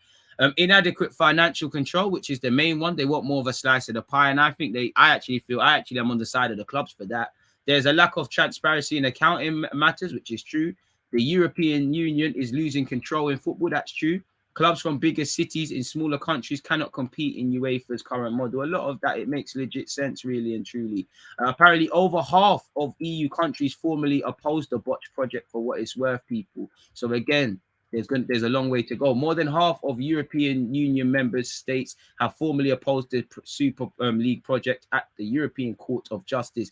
Inadequate financial control, which is the main one. They want more of a slice of the pie, and I actually am on the side of the clubs for that. There's a lack of transparency in accounting matters, which is true. The European Union is losing control in football. That's true. Clubs from bigger cities in smaller countries cannot compete in UEFA's current model. A lot of that, it makes legit sense, really and truly. Apparently, over half of EU countries formally opposed the Botch project, for what it's worth, people. So again, there's a long way to go. More than half of European Union member states have formally opposed the Super League project at the European Court of Justice.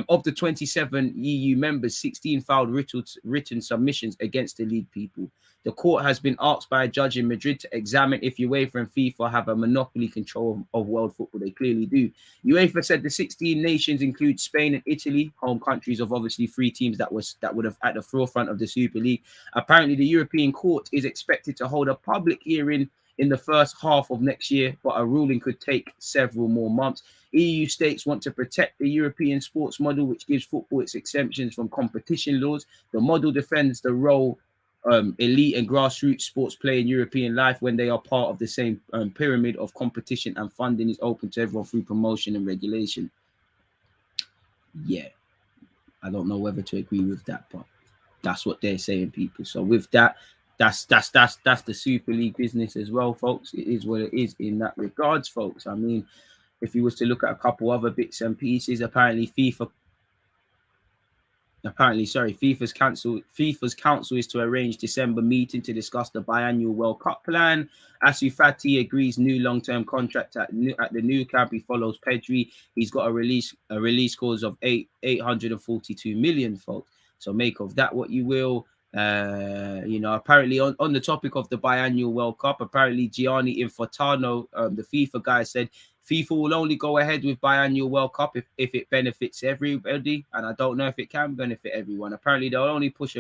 Of the 27 EU members, 16 filed written submissions against the league, people. The court has been asked by a judge in Madrid to examine if UEFA and FIFA have a monopoly control of world football. They clearly do. UEFA said the 16 nations include Spain and Italy, home countries of obviously 3 teams that would have at the forefront of the Super League. Apparently, the European Court is expected to hold a public hearing in the first half of next year, but a ruling could take several more months. EU states want to protect the European sports model, which gives football its exemptions from competition laws. The model defends the role elite and grassroots sports play in European life when they are part of the same pyramid of competition and funding is open to everyone through promotion and regulation. Yeah, I don't know whether to agree with that, but that's what they're saying, people. So with that, that's the Super League business as well, folks. It is what it is in that regards, folks. I mean, if you was to look at a couple other bits and pieces, apparently FIFA's council is to arrange December meeting to discuss the biannual World Cup plan. Asu Fati agrees new long-term contract at the new camp. He follows Pedri. He's got a release clause of 842 million, folks. So make of that what you will. Apparently on the topic of the biannual World Cup, apparently Gianni Infantino, the FIFA guy, said FIFA will only go ahead with biannual World Cup if it benefits everybody, and I don't know if it can benefit everyone. Apparently, they'll only push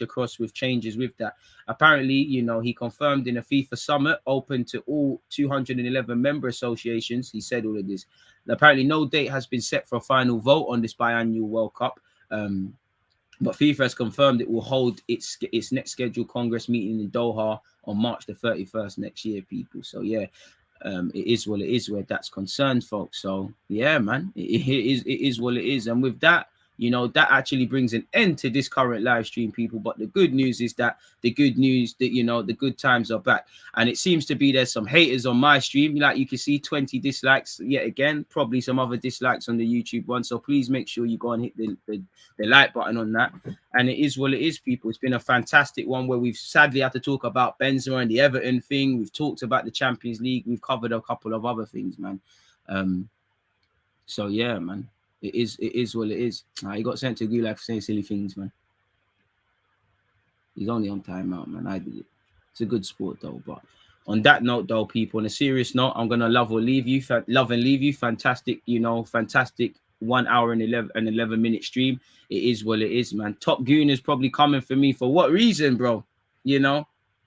across with changes with that. Apparently, he confirmed in a FIFA summit open to all 211 member associations. He said all of this. Apparently, no date has been set for a final vote on this biannual World Cup. But FIFA has confirmed it will hold its next scheduled Congress meeting in Doha on March the 31st next year, people. So yeah. It is what it is where that's concerned, folks. So yeah, man, it is what it is. And with that, that actually brings an end to this current live stream, people. But the good news is that the good times are back. And it seems to be there's some haters on my stream. Like you can see 20 dislikes yet again, probably some other dislikes on the YouTube one. So please make sure you go and hit the like button on that. And it is what it is, people. It's been a fantastic one where we've sadly had to talk about Benzema and the Everton thing. We've talked about the Champions League. We've covered a couple of other things, man. So yeah, man. It is what it is. He got sent to Gulag for saying silly things, man. He's only on timeout, man. I did it. It's a good sport, though. But on that note, though, people, on a serious note, I'm gonna love and leave you. Fantastic, fantastic 1 hour and 11 minute stream. It is what it is, man. Top Goon is probably coming for me for what reason, bro?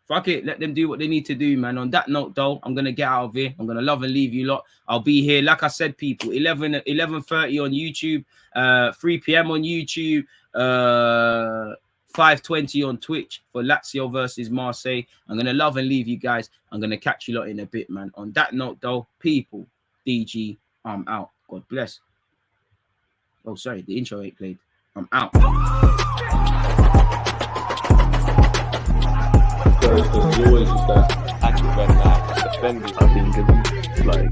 Fuck it, let them do what they need to do, man. On that note, though, I'm gonna get out of here. I'm gonna love and leave you lot. I'll be here, like I said, people. 11:30 on YouTube, 3 p.m. on YouTube, 5:20 on Twitch for Lazio versus Marseille. I'm gonna love and leave you guys. I'm gonna catch you lot in a bit, man. On that note, though, people, DG, I'm out. God bless. Oh, sorry, the intro ain't played. I'm out. There's always just that active red flag defending. I think it's like